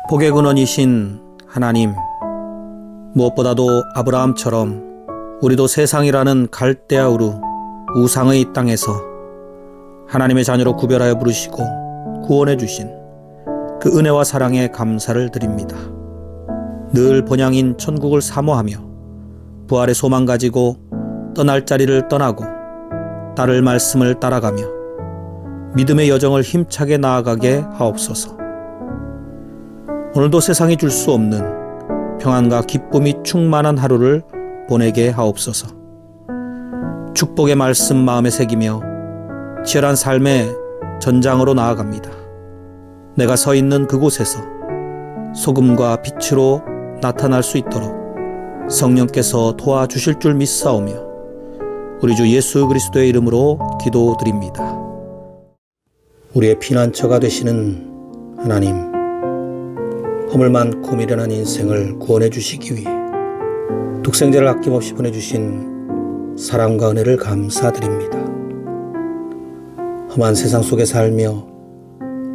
복의 근원이신 하나님, 무엇보다도 아브라함처럼 우리도 세상이라는 갈대아 우르 우상의 땅에서 하나님의 자녀로 구별하여 부르시고 구원해 주신 그 은혜와 사랑에 감사를 드립니다. 늘 본향인 천국을 사모하며 부활의 소망 가지고 떠날 자리를 떠나고 따를 말씀을 따라가며 믿음의 여정을 힘차게 나아가게 하옵소서. 오늘도 세상이 줄 수 없는 평안과 기쁨이 충만한 하루를 보내게 하옵소서. 축복의 말씀 마음에 새기며 치열한 삶의 전장으로 나아갑니다. 내가 서 있는 그곳에서 소금과 빛으로 나타날 수 있도록 성령께서 도와주실 줄 믿사오며 우리 주 예수 그리스도의 이름으로 기도드립니다. 우리의 피난처가 되시는 하나님, 허물 많고 미련한 인생을 구원해 주시기 위해 독생자를 아낌없이 보내주신 사랑과 은혜를 감사드립니다. 험한 세상 속에 살며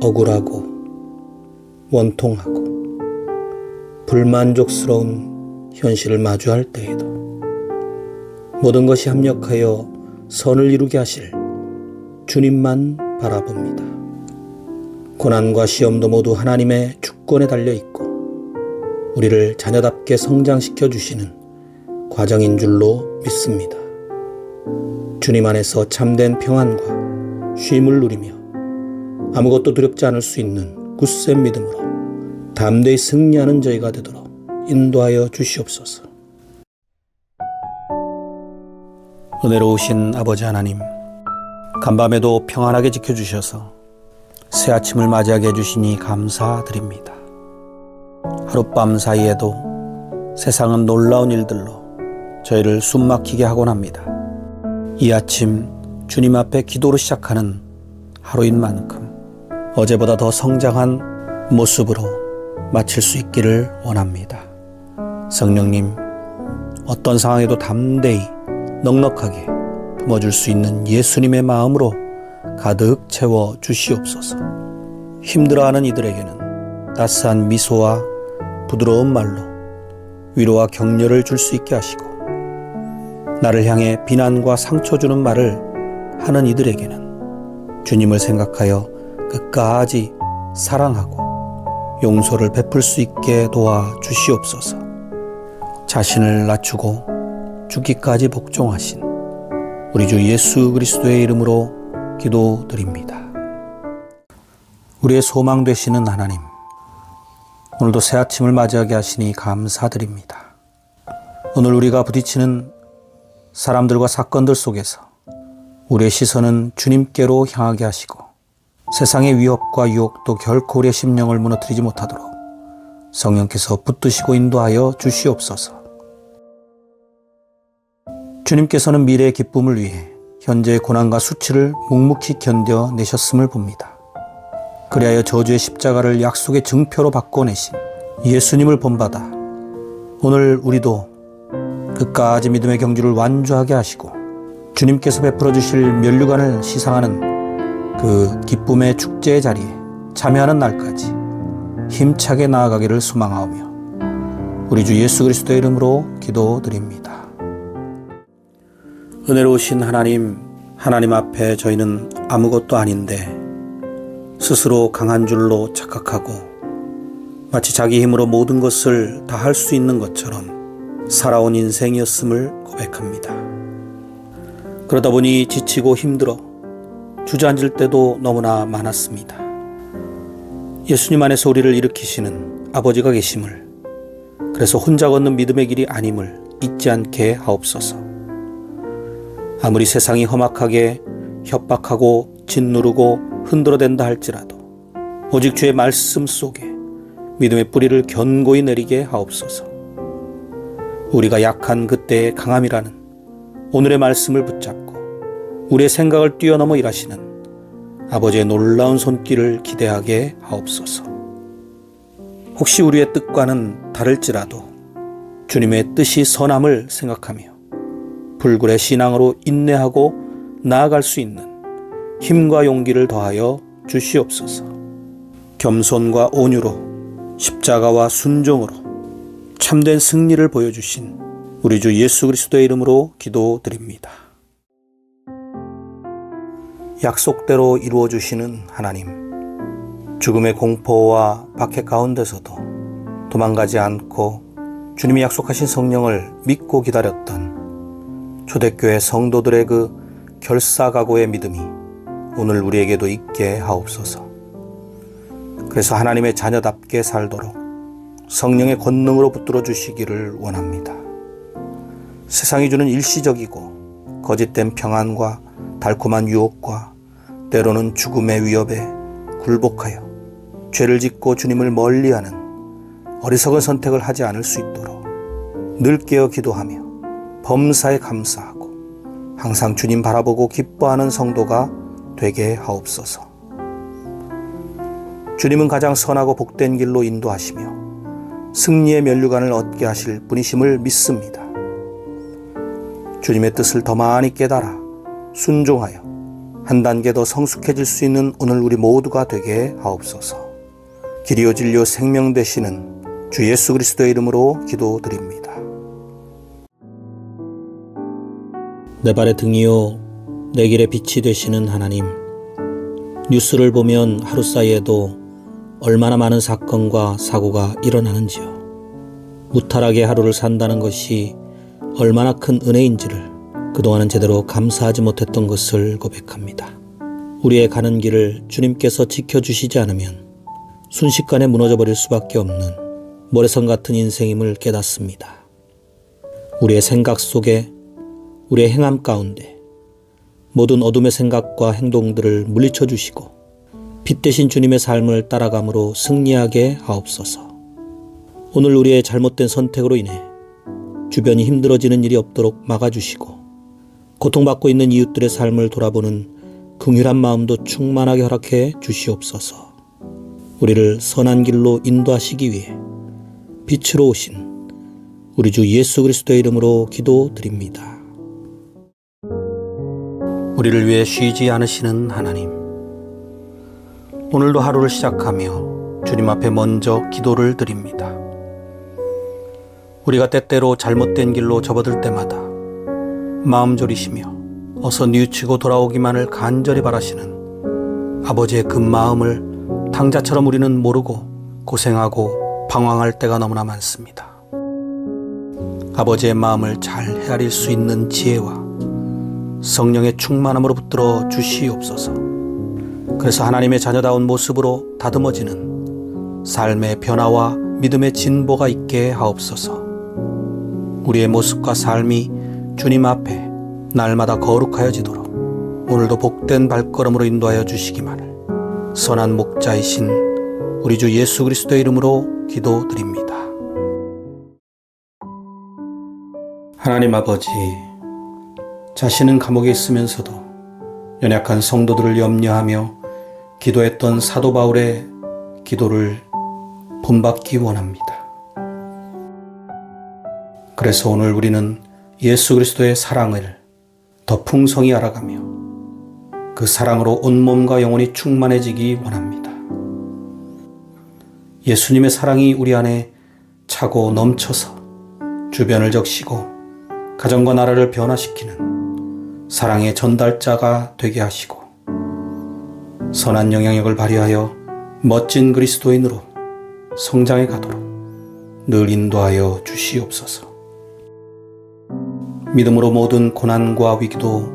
억울하고 원통하고 불만족스러운 현실을 마주할 때에도 모든 것이 합력하여 선을 이루게 하실 주님만 바라봅니다. 고난과 시험도 모두 하나님의 주권에 달려있고 우리를 자녀답게 성장시켜 주시는 과정인 줄로 믿습니다. 주님 안에서 참된 평안과 쉼을 누리며 아무것도 두렵지 않을 수 있는 굳센 믿음으로 담대히 승리하는 저희가 되도록 인도하여 주시옵소서. 은혜로우신 아버지 하나님, 간밤에도 평안하게 지켜주셔서 새 아침을 맞이하게 해주시니 감사드립니다. 하룻밤 사이에도 세상은 놀라운 일들로 저희를 숨막히게 하곤 합니다. 이 아침 주님 앞에 기도로 시작하는 하루인 만큼 어제보다 더 성장한 모습으로 마칠 수 있기를 원합니다. 성령님, 어떤 상황에도 담대히 넉넉하게 품어줄 수 있는 예수님의 마음으로 가득 채워 주시옵소서. 힘들어하는 이들에게는 따스한 미소와 부드러운 말로 위로와 격려를 줄 수 있게 하시고, 나를 향해 비난과 상처 주는 말을 하는 이들에게는 주님을 생각하여 끝까지 사랑하고 용서를 베풀 수 있게 도와 주시옵소서. 자신을 낮추고 죽기까지 복종하신 우리 주 예수 그리스도의 이름으로 기도드립니다. 우리의 소망 되시는 하나님, 오늘도 새 아침을 맞이하게 하시니 감사드립니다. 오늘 우리가 부딪히는 사람들과 사건들 속에서 우리의 시선은 주님께로 향하게 하시고 세상의 위협과 유혹도 결코 우리의 심령을 무너뜨리지 못하도록 성령께서 붙드시고 인도하여 주시옵소서. 주님께서는 미래의 기쁨을 위해 현재의 고난과 수치를 묵묵히 견뎌내셨음을 봅니다. 그리하여 저주의 십자가를 약속의 증표로 바꿔내신 예수님을 본받아 오늘 우리도 끝까지 믿음의 경주를 완주하게 하시고 주님께서 베풀어 주실 면류관을 시상하는 그 기쁨의 축제의 자리에 참여하는 날까지 힘차게 나아가기를 소망하오며 우리 주 예수 그리스도의 이름으로 기도드립니다. 은혜로우신 하나님, 하나님 앞에 저희는 아무것도 아닌데 스스로 강한 줄로 착각하고 마치 자기 힘으로 모든 것을 다 할 수 있는 것처럼 살아온 인생이었음을 고백합니다. 그러다 보니 지치고 힘들어 주저앉을 때도 너무나 많았습니다. 예수님 안에서 우리를 일으키시는 아버지가 계심을, 그래서 혼자 걷는 믿음의 길이 아님을 잊지 않게 하옵소서. 아무리 세상이 험악하게 협박하고 짓누르고 흔들어댄다 할지라도 오직 주의 말씀 속에 믿음의 뿌리를 견고히 내리게 하옵소서. 우리가 약한 그때의 강함이라는 오늘의 말씀을 붙잡고 우리의 생각을 뛰어넘어 일하시는 아버지의 놀라운 손길을 기대하게 하옵소서. 혹시 우리의 뜻과는 다를지라도 주님의 뜻이 선함을 생각하며 불굴의 신앙으로 인내하고 나아갈 수 있는 힘과 용기를 더하여 주시옵소서. 겸손과 온유로 십자가와 순종으로 참된 승리를 보여주신 우리 주 예수 그리스도의 이름으로 기도드립니다. 약속대로 이루어주시는 하나님, 죽음의 공포와 박해 가운데서도 도망가지 않고 주님이 약속하신 성령을 믿고 기다렸던 초대교회 성도들의 그 결사각오의 믿음이 오늘 우리에게도 있게 하옵소서. 그래서 하나님의 자녀답게 살도록 성령의 권능으로 붙들어 주시기를 원합니다. 세상이 주는 일시적이고 거짓된 평안과 달콤한 유혹과 때로는 죽음의 위협에 굴복하여 죄를 짓고 주님을 멀리하는 어리석은 선택을 하지 않을 수 있도록 늘 깨어 기도하며 범사에 감사하고 항상 주님 바라보고 기뻐하는 성도가 되게 하옵소서. 주님은 가장 선하고 복된 길로 인도하시며 승리의 면류관을 얻게 하실 분이심을 믿습니다. 주님의 뜻을 더 많이 깨달아 순종하여 한 단계 더 성숙해질 수 있는 오늘 우리 모두가 되게 하옵소서. 길이요 진리요 생명 되시는 주 예수 그리스도의 이름으로 기도드립니다. 내 발의 등이요 내 길의 빛이 되시는 하나님, 뉴스를 보면 하루 사이에도 얼마나 많은 사건과 사고가 일어나는지요. 무탈하게 하루를 산다는 것이 얼마나 큰 은혜인지를 그동안은 제대로 감사하지 못했던 것을 고백합니다. 우리의 가는 길을 주님께서 지켜주시지 않으면 순식간에 무너져버릴 수밖에 없는 모래성 같은 인생임을 깨닫습니다. 우리의 생각 속에, 우리의 행함 가운데 모든 어둠의 생각과 행동들을 물리쳐 주시고 빛 대신 주님의 삶을 따라감으로 승리하게 하옵소서. 오늘 우리의 잘못된 선택으로 인해 주변이 힘들어지는 일이 없도록 막아주시고 고통받고 있는 이웃들의 삶을 돌아보는 긍휼한 마음도 충만하게 허락해 주시옵소서. 우리를 선한 길로 인도하시기 위해 빛으로 오신 우리 주 예수 그리스도의 이름으로 기도드립니다. 우리를 위해 쉬지 않으시는 하나님, 오늘도 하루를 시작하며 주님 앞에 먼저 기도를 드립니다. 우리가 때때로 잘못된 길로 접어들 때마다 마음 졸이시며 어서 뉘우치고 돌아오기만을 간절히 바라시는 아버지의 그 마음을 당자처럼 우리는 모르고 고생하고 방황할 때가 너무나 많습니다. 아버지의 마음을 잘 헤아릴 수 있는 지혜와 성령의 충만함으로 붙들어 주시옵소서. 그래서 하나님의 자녀다운 모습으로 다듬어지는 삶의 변화와 믿음의 진보가 있게 하옵소서. 우리의 모습과 삶이 주님 앞에 날마다 거룩하여지도록 오늘도 복된 발걸음으로 인도하여 주시기만을 선한 목자이신 우리 주 예수 그리스도의 이름으로 기도드립니다. 하나님 아버지, 자신은 감옥에 있으면서도 연약한 성도들을 염려하며 기도했던 사도 바울의 기도를 본받기 원합니다. 그래서 오늘 우리는 예수 그리스도의 사랑을 더 풍성히 알아가며 그 사랑으로 온몸과 영혼이 충만해지기 원합니다. 예수님의 사랑이 우리 안에 차고 넘쳐서 주변을 적시고 가정과 나라를 변화시키는 사랑의 전달자가 되게 하시고 선한 영향력을 발휘하여 멋진 그리스도인으로 성장해 가도록 늘 인도하여 주시옵소서. 믿음으로 모든 고난과 위기도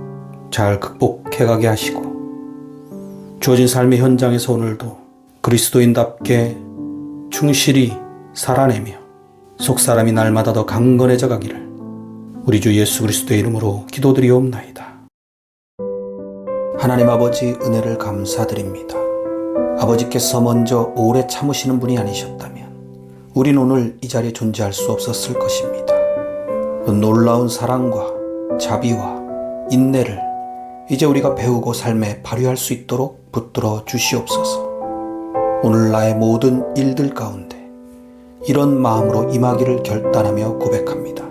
잘 극복해가게 하시고 주어진 삶의 현장에서 오늘도 그리스도인답게 충실히 살아내며 속사람이 날마다 더 강건해져 가기를 우리 주 예수 그리스도의 이름으로 기도드리옵나이다. 하나님 아버지, 은혜를 감사드립니다. 아버지께서 먼저 오래 참으시는 분이 아니셨다면 우린 오늘 이 자리에 존재할 수 없었을 것입니다. 그 놀라운 사랑과 자비와 인내를 이제 우리가 배우고 삶에 발휘할 수 있도록 붙들어 주시옵소서. 오늘 나의 모든 일들 가운데 이런 마음으로 임하기를 결단하며 고백합니다.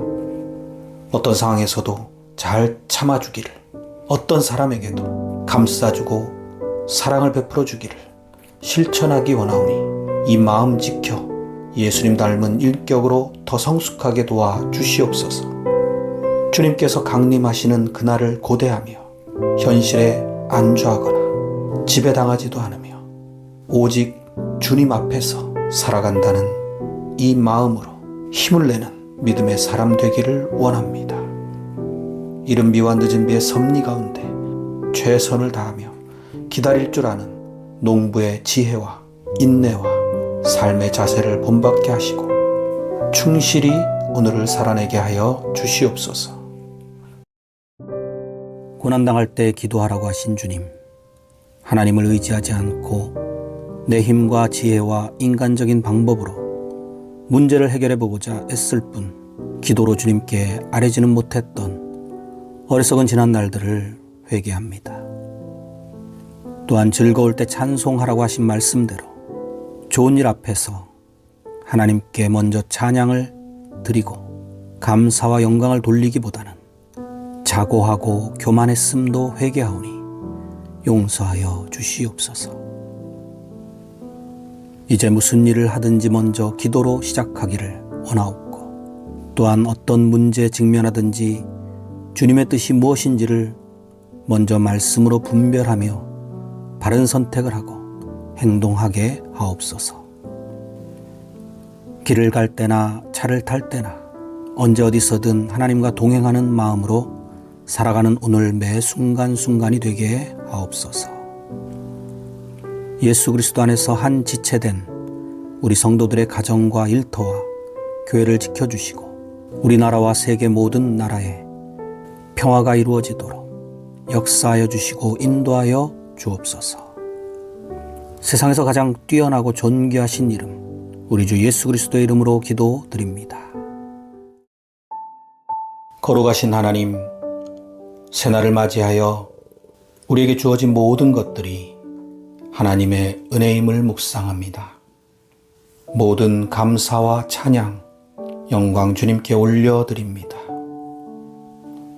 어떤 상황에서도 잘 참아주기를, 어떤 사람에게도 감싸주고 사랑을 베풀어 주기를 실천하기 원하오니 이 마음 지켜 예수님 닮은 인격으로 더 성숙하게 도와 주시옵소서. 주님께서 강림하시는 그날을 고대하며 현실에 안주하거나 지배당하지도 않으며 오직 주님 앞에서 살아간다는 이 마음으로 힘을 내는 믿음의 사람 되기를 원합니다. 이른 비와 늦은 비의 섭리 가운데 최선을 다하며 기다릴 줄 아는 농부의 지혜와 인내와 삶의 자세를 본받게 하시고 충실히 오늘을 살아내게 하여 주시옵소서. 고난당할 때 기도하라고 하신 주님, 하나님을 의지하지 않고 내 힘과 지혜와 인간적인 방법으로 문제를 해결해 보고자 애쓸 뿐 기도로 주님께 아뢰지는 못했던 어리석은 지난 날들을 회개합니다. 또한 즐거울 때 찬송하라고 하신 말씀대로 좋은 일 앞에서 하나님께 먼저 찬양을 드리고 감사와 영광을 돌리기보다는 자고하고 교만했음도 회개하오니 용서하여 주시옵소서. 이제 무슨 일을 하든지 먼저 기도로 시작하기를 원하옵고 또한 어떤 문제에 직면하든지 주님의 뜻이 무엇인지를 먼저 말씀으로 분별하며 바른 선택을 하고 행동하게 하옵소서. 길을 갈 때나 차를 탈 때나 언제 어디서든 하나님과 동행하는 마음으로 살아가는 오늘 매 순간순간이 되게 하옵소서. 예수 그리스도 안에서 한 지체된 우리 성도들의 가정과 일터와 교회를 지켜주시고 우리나라와 세계 모든 나라에 평화가 이루어지도록 역사하여 주시고 인도하여 주옵소서. 세상에서 가장 뛰어나고 존귀하신 이름 우리 주 예수 그리스도의 이름으로 기도드립니다. 거룩하신 하나님, 새날을 맞이하여 우리에게 주어진 모든 것들이 하나님의 은혜임을 묵상합니다. 모든 감사와 찬양, 영광 주님께 올려드립니다.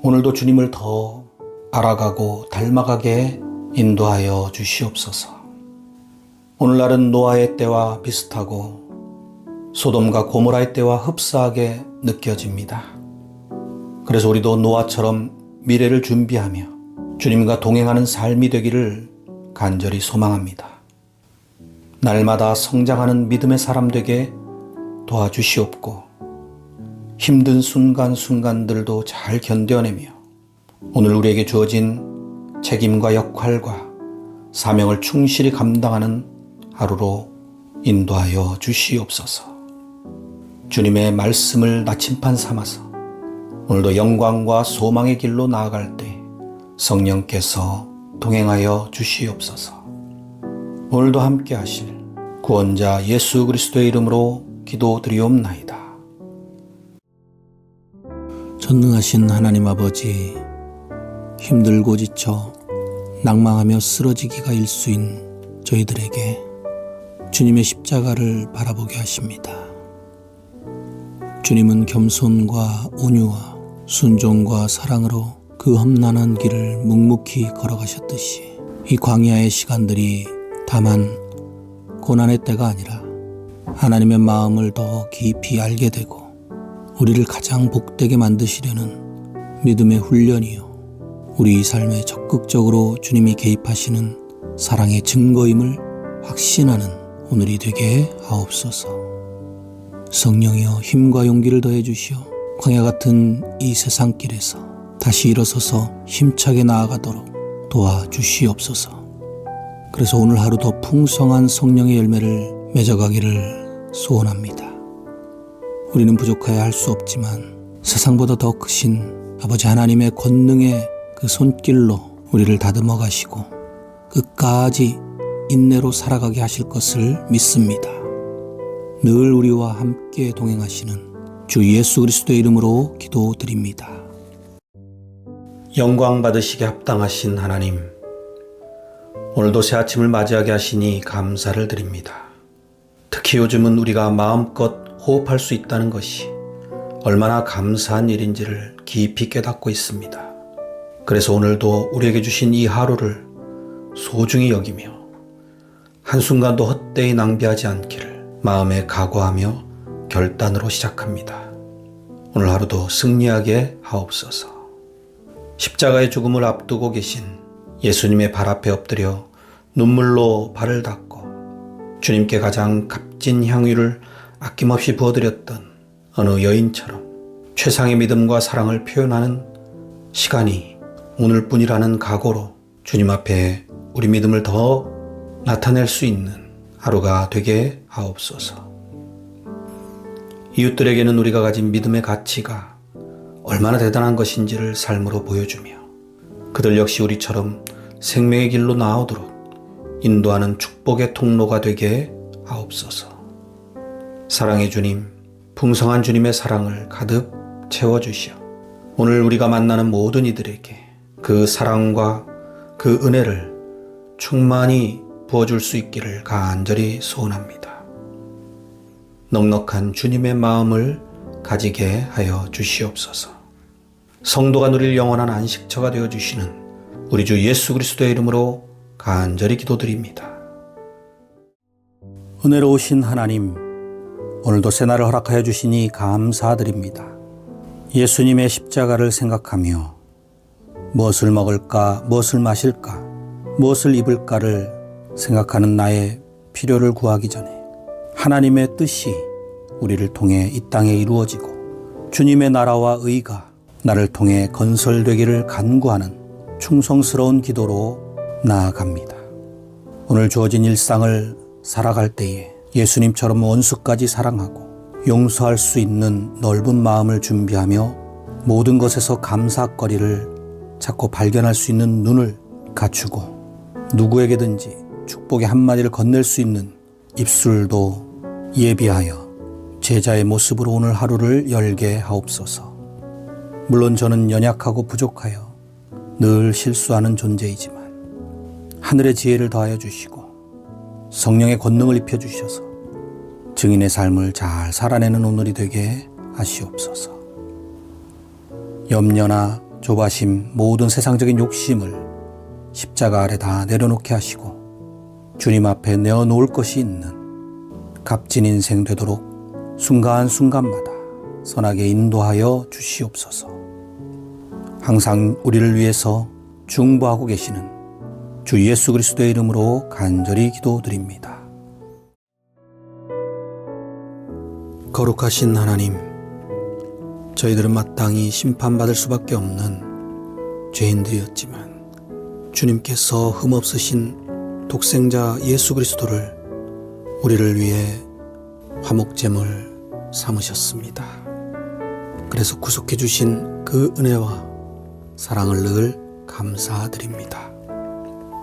오늘도 주님을 더 알아가고 닮아가게 인도하여 주시옵소서. 오늘날은 노아의 때와 비슷하고 소돔과 고모라의 때와 흡사하게 느껴집니다. 그래서 우리도 노아처럼 미래를 준비하며 주님과 동행하는 삶이 되기를 간절히 소망합니다. 날마다 성장하는 믿음의 사람 되게 도와주시옵고 힘든 순간순간들도 잘 견뎌내며 오늘 우리에게 주어진 책임과 역할과 사명을 충실히 감당하는 하루로 인도하여 주시옵소서. 주님의 말씀을 나침판 삼아서 오늘도 영광과 소망의 길로 나아갈 때 성령께서 동행하여 주시옵소서. 오늘도 함께 하실 구원자 예수 그리스도의 이름으로 기도드리옵나이다. 전능하신 하나님 아버지, 힘들고 지쳐 낭망하며 쓰러지기가 일수인 저희들에게 주님의 십자가를 바라보게 하십니다. 주님은 겸손과 온유와 순종과 사랑으로 그 험난한 길을 묵묵히 걸어가셨듯이 이 광야의 시간들이 다만 고난의 때가 아니라 하나님의 마음을 더 깊이 알게 되고 우리를 가장 복되게 만드시려는 믿음의 훈련이요, 우리 삶에 적극적으로 주님이 개입하시는 사랑의 증거임을 확신하는 오늘이 되게 하옵소서. 성령이여 힘과 용기를 더해 주시어 광야 같은 이 세상길에서 다시 일어서서 힘차게 나아가도록 도와주시옵소서. 그래서 오늘 하루 더 풍성한 성령의 열매를 맺어가기를 소원합니다. 우리는 부족하여 할 수 없지만 세상보다 더 크신 아버지 하나님의 권능의 그 손길로 우리를 다듬어 가시고 끝까지 인내로 살아가게 하실 것을 믿습니다. 늘 우리와 함께 동행하시는 주 예수 그리스도의 이름으로 기도드립니다. 영광 받으시게 합당하신 하나님, 오늘도 새 아침을 맞이하게 하시니 감사를 드립니다. 특히 요즘은 우리가 마음껏 호흡할 수 있다는 것이 얼마나 감사한 일인지를 깊이 깨닫고 있습니다. 그래서 오늘도 우리에게 주신 이 하루를 소중히 여기며 한순간도 헛되이 낭비하지 않기를 마음에 각오하며 결단으로 시작합니다. 오늘 하루도 승리하게 하옵소서. 십자가의 죽음을 앞두고 계신 예수님의 발 앞에 엎드려 눈물로 발을 닦고 주님께 가장 값진 향유를 아낌없이 부어드렸던 어느 여인처럼 최상의 믿음과 사랑을 표현하는 시간이 오늘뿐이라는 각오로 주님 앞에 우리 믿음을 더 나타낼 수 있는 하루가 되게 하옵소서. 이웃들에게는 우리가 가진 믿음의 가치가 얼마나 대단한 것인지를 삶으로 보여주며 그들 역시 우리처럼 생명의 길로 나아오도록 인도하는 축복의 통로가 되게 하옵소서. 사랑의 주님, 풍성한 주님의 사랑을 가득 채워주시어 오늘 우리가 만나는 모든 이들에게 그 사랑과 그 은혜를 충만히 부어줄 수 있기를 간절히 소원합니다. 넉넉한 주님의 마음을 가지게 하여 주시옵소서. 성도가 누릴 영원한 안식처가 되어주시는 우리 주 예수 그리스도의 이름으로 간절히 기도드립니다. 은혜로우신 하나님, 오늘도 새날을 허락하여 주시니 감사드립니다. 예수님의 십자가를 생각하며 무엇을 먹을까, 무엇을 마실까, 무엇을 입을까를 생각하는 나의 필요를 구하기 전에 하나님의 뜻이 우리를 통해 이 땅에 이루어지고 주님의 나라와 의가 나를 통해 건설되기를 간구하는 충성스러운 기도로 나아갑니다. 오늘 주어진 일상을 살아갈 때에 예수님처럼 원수까지 사랑하고 용서할 수 있는 넓은 마음을 준비하며 모든 것에서 감사거리를 찾고 발견할 수 있는 눈을 갖추고 누구에게든지 축복의 한마디를 건넬 수 있는 입술도 예비하여 제자의 모습으로 오늘 하루를 열게 하옵소서. 물론 저는 연약하고 부족하여 늘 실수하는 존재이지만 하늘의 지혜를 더하여 주시고 성령의 권능을 입혀주셔서 증인의 삶을 잘 살아내는 오늘이 되게 하시옵소서. 염려나 조바심, 모든 세상적인 욕심을 십자가 아래 다 내려놓게 하시고 주님 앞에 내어놓을 것이 있는 값진 인생 되도록 순간순간마다 선하게 인도하여 주시옵소서. 항상 우리를 위해서 중보하고 계시는 주 예수 그리스도의 이름으로 간절히 기도드립니다. 거룩하신 하나님, 저희들은 마땅히 심판받을 수밖에 없는 죄인들이었지만 주님께서 흠없으신 독생자 예수 그리스도를 우리를 위해 화목제물 삼으셨습니다. 그래서 구속해 주신 그 은혜와 사랑을 늘 감사드립니다.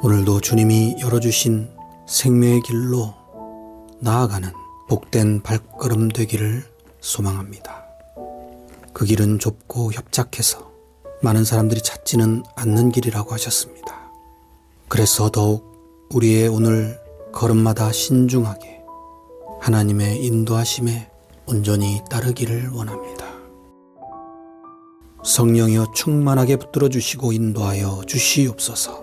오늘도 주님이 열어주신 생명의 길로 나아가는 복된 발걸음 되기를 소망합니다. 그 길은 좁고 협착해서 많은 사람들이 찾지는 않는 길이라고 하셨습니다. 그래서 더욱 우리의 오늘 걸음마다 신중하게 하나님의 인도하심에 온전히 따르기를 원합니다. 성령이여 충만하게 붙들어 주시고 인도하여 주시옵소서.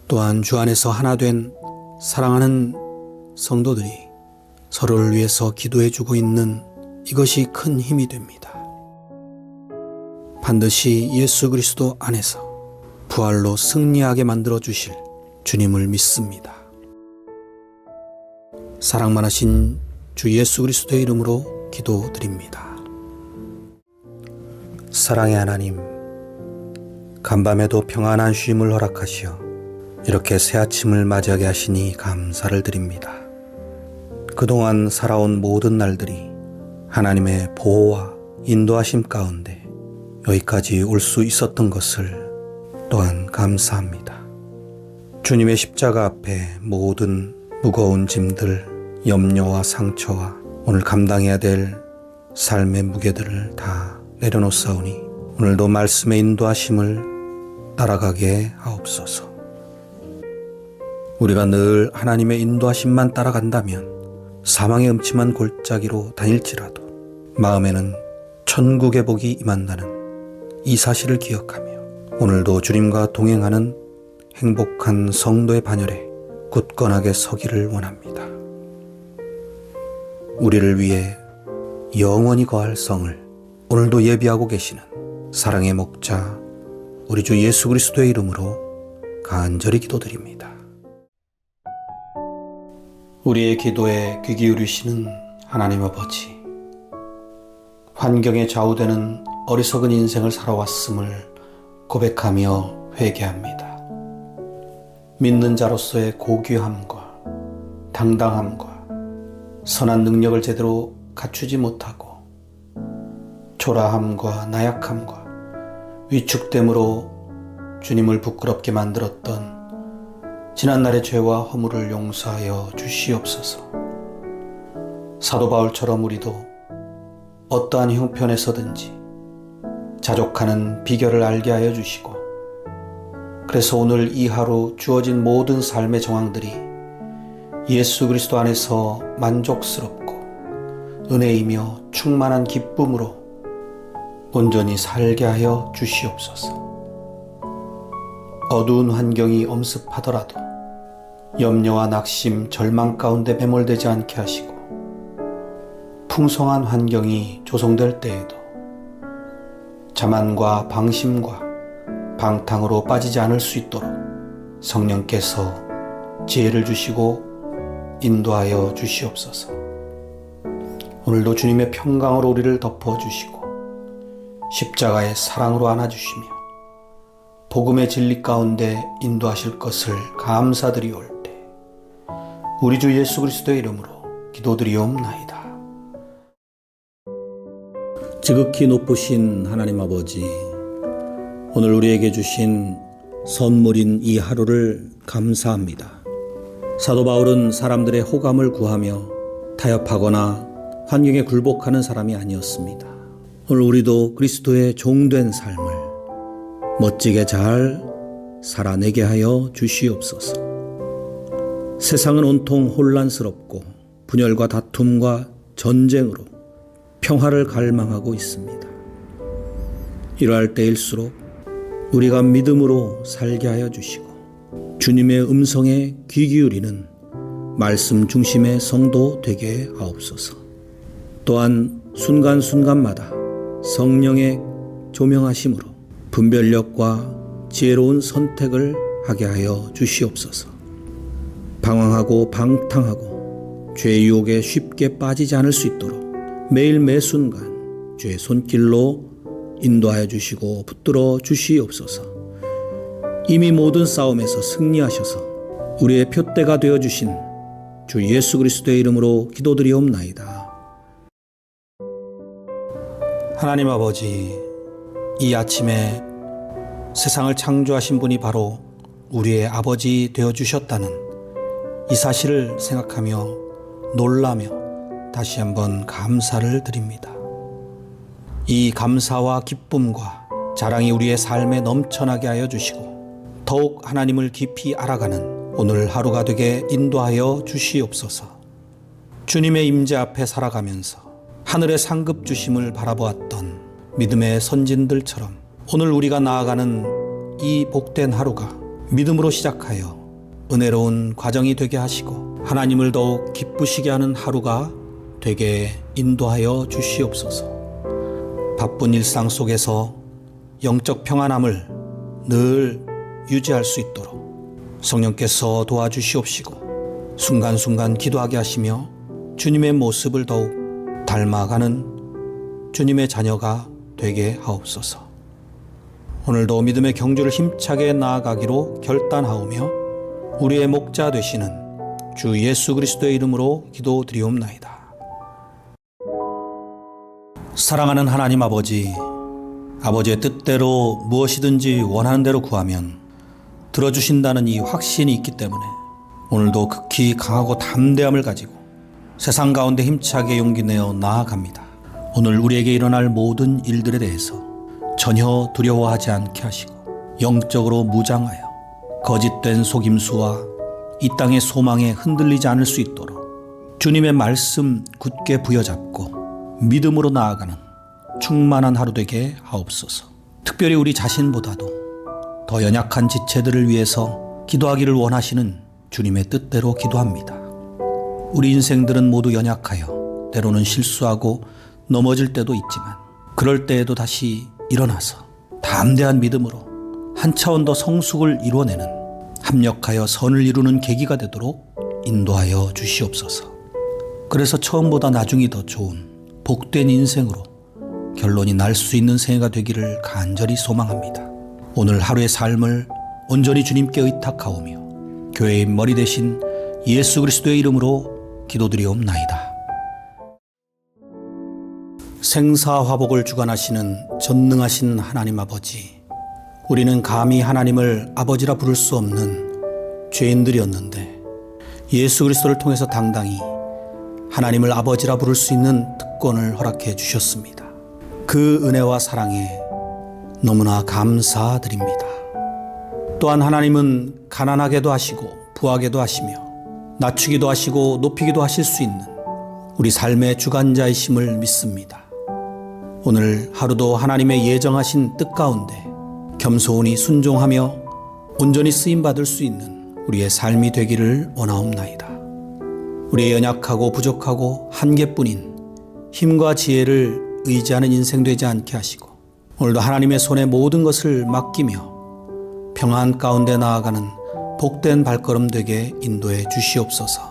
또한 주 안에서 하나 된 사랑하는 성도들이 서로를 위해서 기도해 주고 있는 이것이 큰 힘이 됩니다. 반드시 예수 그리스도 안에서 부활로 승리하게 만들어 주실 주님을 믿습니다. 사랑 많으신 주 예수 그리스도의 이름으로 기도드립니다. 사랑의 하나님, 간밤에도 평안한 쉼을 허락하시어 이렇게 새 아침을 맞이하게 하시니 감사를 드립니다. 그동안 살아온 모든 날들이 하나님의 보호와 인도하심 가운데 여기까지 올 수 있었던 것을 또한 감사합니다. 주님의 십자가 앞에 모든 무거운 짐들, 염려와 상처와 오늘 감당해야 될 삶의 무게들을 다 내려놓사오니 오늘도 말씀의 인도하심을 따라가게 하옵소서. 우리가 늘 하나님의 인도하심만 따라간다면 사망의 음침한 골짜기로 다닐지라도 마음에는 천국의 복이 임한다는 이 사실을 기억하며 오늘도 주님과 동행하는 행복한 성도의 반열에 굳건하게 서기를 원합니다. 우리를 위해 영원히 거할 성을 오늘도 예비하고 계시는 사랑의 목자 우리 주 예수 그리스도의 이름으로 간절히 기도드립니다. 우리의 기도에 귀 기울이시는 하나님 아버지, 환경에 좌우되는 어리석은 인생을 살아왔음을 고백하며 회개합니다. 믿는 자로서의 고귀함과 당당함과 선한 능력을 제대로 갖추지 못하고 초라함과 나약함과 위축됨으로 주님을 부끄럽게 만들었던 지난날의 죄와 허물을 용서하여 주시옵소서. 사도 바울처럼 우리도 어떠한 형편에서든지 자족하는 비결을 알게 하여 주시고, 그래서 오늘 이 하루 주어진 모든 삶의 정황들이 예수 그리스도 안에서 만족스럽고 은혜이며 충만한 기쁨으로 온전히 살게 하여 주시옵소서. 어두운 환경이 엄습하더라도 염려와 낙심, 절망 가운데 매몰되지 않게 하시고, 풍성한 환경이 조성될 때에도 자만과 방심과 방탕으로 빠지지 않을 수 있도록 성령께서 지혜를 주시고 인도하여 주시옵소서. 오늘도 주님의 평강으로 우리를 덮어주시고 십자가의 사랑으로 안아주시며 복음의 진리 가운데 인도하실 것을 감사드리올 때 우리 주 예수 그리스도의 이름으로 기도드리옵나이다. 지극히 높으신 하나님 아버지, 오늘 우리에게 주신 선물인 이 하루를 감사합니다. 사도 바울은 사람들의 호감을 구하며 타협하거나 환경에 굴복하는 사람이 아니었습니다. 오늘 우리도 그리스도의 종된 삶을 멋지게 잘 살아내게 하여 주시옵소서. 세상은 온통 혼란스럽고 분열과 다툼과 전쟁으로 평화를 갈망하고 있습니다. 이러할 때일수록 우리가 믿음으로 살게 하여 주시고 주님의 음성에 귀 기울이는 말씀 중심의 성도 되게 하옵소서. 또한 순간순간마다 성령의 조명하심으로 분별력과 지혜로운 선택을 하게 하여 주시옵소서. 방황하고 방탕하고 죄의 유혹에 쉽게 빠지지 않을 수 있도록 매일 매순간 주의 손길로 인도하여 주시고 붙들어 주시옵소서. 이미 모든 싸움에서 승리하셔서 우리의 표대가 되어주신 주 예수 그리스도의 이름으로 기도드리옵나이다. 하나님 아버지, 이 아침에 세상을 창조하신 분이 바로 우리의 아버지 되어주셨다는 이 사실을 생각하며 놀라며 다시 한번 감사를 드립니다. 이 감사와 기쁨과 자랑이 우리의 삶에 넘쳐나게 하여 주시고 더욱 하나님을 깊이 알아가는 오늘 하루가 되게 인도하여 주시옵소서. 주님의 임재 앞에 살아가면서 하늘의 상급 주심을 바라보았던 믿음의 선진들처럼 오늘 우리가 나아가는 이 복된 하루가 믿음으로 시작하여 은혜로운 과정이 되게 하시고 하나님을 더욱 기쁘시게 하는 하루가 되게 인도하여 주시옵소서. 바쁜 일상 속에서 영적 평안함을 늘 유지할 수 있도록 성령께서 도와주시옵시고 순간순간 기도하게 하시며 주님의 모습을 더욱 닮아가는 주님의 자녀가 되게 하옵소서. 오늘도 믿음의 경주를 힘차게 나아가기로 결단하오며 우리의 목자 되시는 주 예수 그리스도의 이름으로 기도드리옵나이다. 사랑하는 하나님 아버지, 아버지의 뜻대로 무엇이든지 원하는 대로 구하면 들어주신다는 이 확신이 있기 때문에 오늘도 극히 강하고 담대함을 가지고 세상 가운데 힘차게 용기 내어 나아갑니다. 오늘 우리에게 일어날 모든 일들에 대해서 전혀 두려워하지 않게 하시고 영적으로 무장하여 거짓된 속임수와 이 땅의 소망에 흔들리지 않을 수 있도록 주님의 말씀 굳게 부여잡고 믿음으로 나아가는 충만한 하루 되게 하옵소서. 특별히 우리 자신보다도 더 연약한 지체들을 위해서 기도하기를 원하시는 주님의 뜻대로 기도합니다. 우리 인생들은 모두 연약하여 때로는 실수하고 넘어질 때도 있지만 그럴 때에도 다시 일어나서 담대한 믿음으로 한 차원 더 성숙을 이루어내는 합력하여 선을 이루는 계기가 되도록 인도하여 주시옵소서. 그래서 처음보다 나중이 더 좋은 복된 인생으로 결론이 날 수 있는 생애가 되기를 간절히 소망합니다. 오늘 하루의 삶을 온전히 주님께 의탁하오며 교회의 머리 대신 예수 그리스도의 이름으로 기도드리옵나이다. 생사화복을 주관하시는 전능하신 하나님 아버지, 우리는 감히 하나님을 아버지라 부를 수 없는 죄인들이었는데 예수 그리스도를 통해서 당당히 하나님을 아버지라 부를 수 있는 특권을 허락해 주셨습니다. 그 은혜와 사랑에 너무나 감사드립니다. 또한 하나님은 가난하게도 하시고 부하게도 하시며 낮추기도 하시고 높이기도 하실 수 있는 우리 삶의 주관자이심을 믿습니다. 오늘 하루도 하나님의 예정하신 뜻 가운데 겸손히 순종하며 온전히 쓰임받을 수 있는 우리의 삶이 되기를 원하옵나이다. 우리의 연약하고 부족하고 한계뿐인 힘과 지혜를 의지하는 인생 되지 않게 하시고 오늘도 하나님의 손에 모든 것을 맡기며 평안 가운데 나아가는 복된 발걸음 되게 인도해 주시옵소서.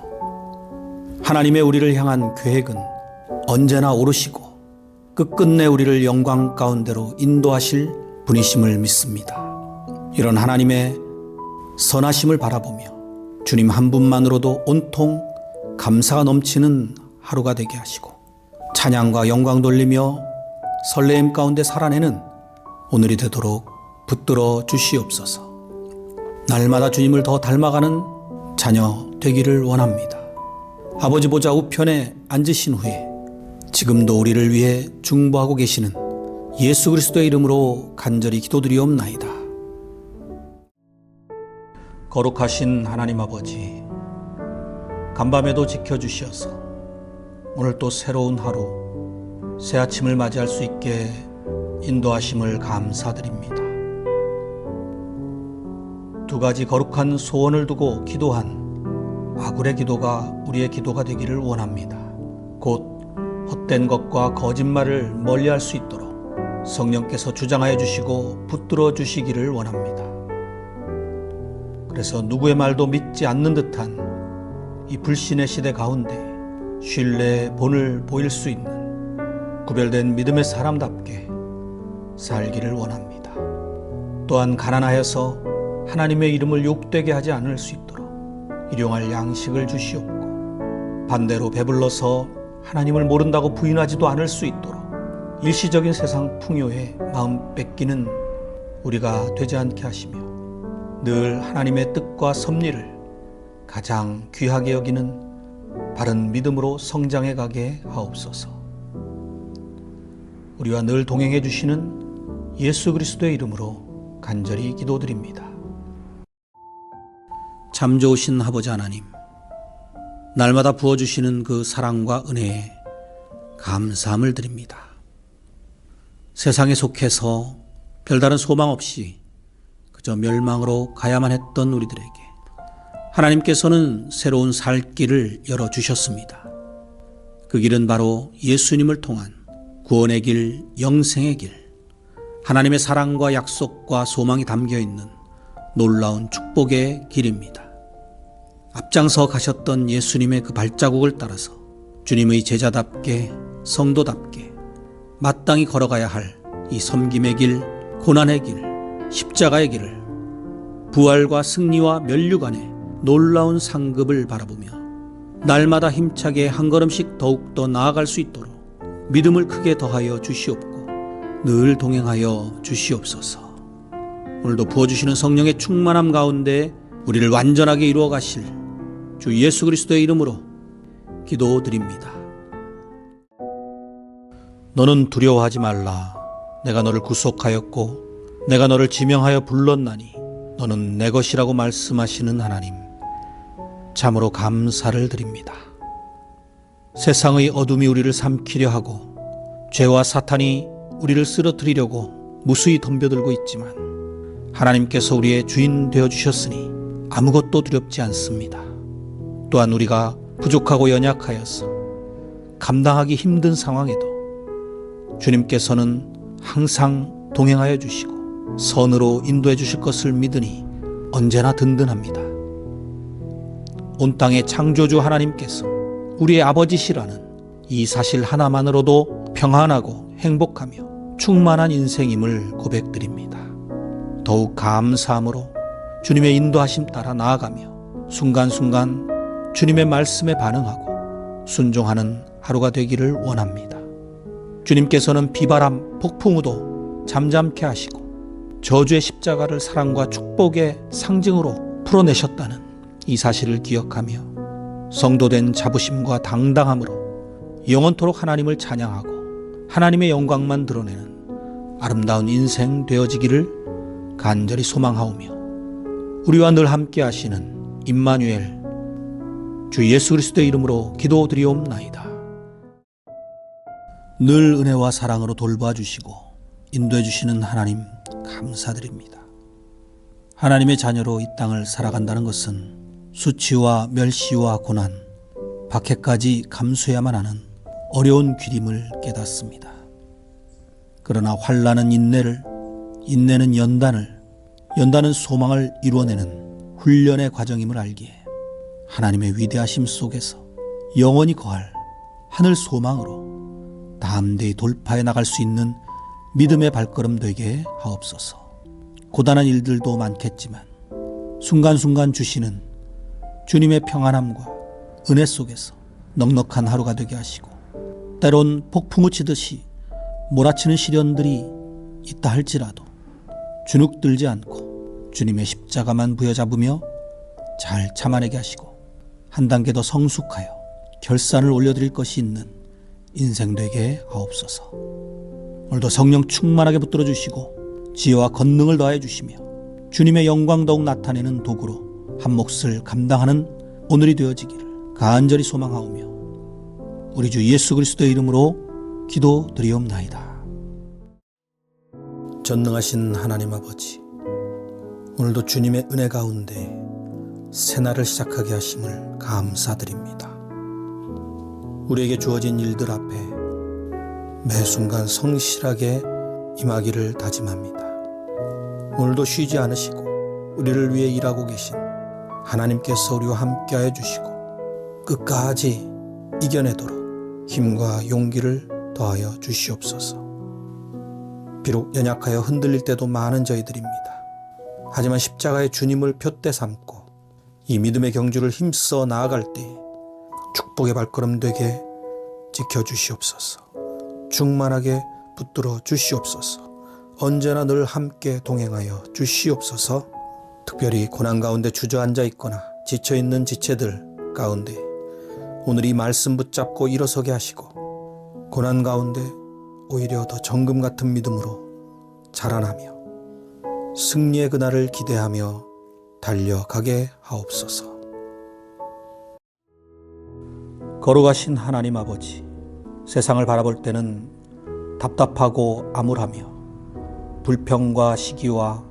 하나님의 우리를 향한 계획은 언제나 오르시고 끝끝내 우리를 영광 가운데로 인도하실 분이심을 믿습니다. 이런 하나님의 선하심을 바라보며 주님 한 분만으로도 온통 감사가 넘치는 하루가 되게 하시고 찬양과 영광 돌리며 설레임 가운데 살아내는 오늘이 되도록 붙들어 주시옵소서. 날마다 주님을 더 닮아가는 자녀 되기를 원합니다. 아버지 보좌 우편에 앉으신 후에 지금도 우리를 위해 중보하고 계시는 예수 그리스도의 이름으로 간절히 기도드리옵나이다. 거룩하신 하나님 아버지, 간밤에도 지켜주시어서 오늘 또 새로운 하루, 새 아침을 맞이할 수 있게 인도하심을 감사드립니다. 두 가지 거룩한 소원을 두고 기도한 아굴의 기도가 우리의 기도가 되기를 원합니다. 곧 헛된 것과 거짓말을 멀리할 수 있도록 성령께서 주장하여 주시고 붙들어 주시기를 원합니다. 그래서 누구의 말도 믿지 않는 듯한 이 불신의 시대 가운데 신뢰의 본을 보일 수 있는 구별된 믿음의 사람답게 살기를 원합니다. 또한 가난하여서 하나님의 이름을 욕되게 하지 않을 수 있도록 일용할 양식을 주시옵고 반대로 배불러서 하나님을 모른다고 부인하지도 않을 수 있도록 일시적인 세상 풍요에 마음 뺏기는 우리가 되지 않게 하시며 늘 하나님의 뜻과 섭리를 가장 귀하게 여기는 바른 믿음으로 성장해 가게 하옵소서. 우리와 늘 동행해 주시는 예수 그리스도의 이름으로 간절히 기도드립니다. 참 좋으신 아버지 하나님, 날마다 부어주시는 그 사랑과 은혜에 감사함을 드립니다. 세상에 속해서 별다른 소망 없이 그저 멸망으로 가야만 했던 우리들에게 하나님께서는 새로운 살 길을 열어주셨습니다. 그 길은 바로 예수님을 통한 구원의 길, 영생의 길, 하나님의 사랑과 약속과 소망이 담겨있는 놀라운 축복의 길입니다. 앞장서 가셨던 예수님의 그 발자국을 따라서 주님의 제자답게 성도답게 마땅히 걸어가야 할 이 섬김의 길, 고난의 길, 십자가의 길을 부활과 승리와 면류관의 놀라운 상급을 바라보며 날마다 힘차게 한 걸음씩 더욱더 나아갈 수 있도록 믿음을 크게 더하여 주시옵고 늘 동행하여 주시옵소서. 오늘도 부어주시는 성령의 충만함 가운데 우리를 완전하게 이루어 가실 주 예수 그리스도의 이름으로 기도드립니다. 너는 두려워하지 말라. 내가 너를 구속하였고 내가 너를 지명하여 불렀나니 너는 내 것이라고 말씀하시는 하나님, 참으로 감사를 드립니다. 세상의 어둠이 우리를 삼키려 하고 죄와 사탄이 우리를 쓰러뜨리려고 무수히 덤벼들고 있지만 하나님께서 우리의 주인 되어주셨으니 아무것도 두렵지 않습니다. 또한 우리가 부족하고 연약하여서 감당하기 힘든 상황에도 주님께서는 항상 동행하여 주시고 선으로 인도해 주실 것을 믿으니 언제나 든든합니다. 온 땅의 창조주 하나님께서 우리의 아버지시라는 이 사실 하나만으로도 평안하고 행복하며 충만한 인생임을 고백드립니다. 더욱 감사함으로 주님의 인도하심 따라 나아가며 순간순간 주님의 말씀에 반응하고 순종하는 하루가 되기를 원합니다. 주님께서는 비바람, 폭풍우도 잠잠케 하시고 저주의 십자가를 사랑과 축복의 상징으로 풀어내셨다는 이 사실을 기억하며 성도된 자부심과 당당함으로 영원토록 하나님을 찬양하고 하나님의 영광만 드러내는 아름다운 인생 되어지기를 간절히 소망하오며 우리와 늘 함께 하시는 임마누엘 주 예수 그리스도의 이름으로 기도드리옵나이다. 늘 은혜와 사랑으로 돌봐 주시고 인도해 주시는 하나님 감사드립니다. 하나님의 자녀로 이 땅을 살아간다는 것은 수치와 멸시와 고난, 박해까지 감수해야만 하는 어려운 길임을 깨닫습니다. 그러나 환난은 인내를, 인내는 연단을, 연단은 소망을 이루어내는 훈련의 과정임을 알기에 하나님의 위대하심 속에서 영원히 거할 하늘 소망으로 담대히 돌파해 나갈 수 있는 믿음의 발걸음 되게 하옵소서. 고단한 일들도 많겠지만 순간순간 주시는 주님의 평안함과 은혜 속에서 넉넉한 하루가 되게 하시고 때론 폭풍우 치듯이 몰아치는 시련들이 있다 할지라도 주눅들지 않고 주님의 십자가만 부여잡으며 잘 참아내게 하시고 한 단계 더 성숙하여 결산을 올려드릴 것이 있는 인생 되게 하옵소서. 오늘도 성령 충만하게 붙들어 주시고 지혜와 권능을 더하여 주시며 주님의 영광 더욱 나타내는 도구로 한 몫을 감당하는 오늘이 되어지기를 간절히 소망하오며 우리 주 예수 그리스도의 이름으로 기도드리옵나이다. 전능하신 하나님 아버지, 오늘도 주님의 은혜 가운데 새날을 시작하게 하심을 감사드립니다. 우리에게 주어진 일들 앞에 매 순간 성실하게 임하기를 다짐합니다. 오늘도 쉬지 않으시고 우리를 위해 일하고 계신 하나님께서 우리와 함께하여 주시고 끝까지 이겨내도록 힘과 용기를 더하여 주시옵소서. 비록 연약하여 흔들릴 때도 많은 저희들입니다. 하지만 십자가의 주님을 푯대 삼고 이 믿음의 경주를 힘써 나아갈 때 축복의 발걸음 되게 지켜주시옵소서. 충만하게 붙들어 주시옵소서. 언제나 늘 함께 동행하여 주시옵소서. 특별히 고난 가운데 주저앉아 있거나 지쳐있는 지체들 가운데 오늘 이 말씀 붙잡고 일어서게 하시고 고난 가운데 오히려 더 정금 같은 믿음으로 자라나며 승리의 그날을 기대하며 달려가게 하옵소서. 거룩하신 하나님 아버지, 세상을 바라볼 때는 답답하고 암울하며 불평과 시기와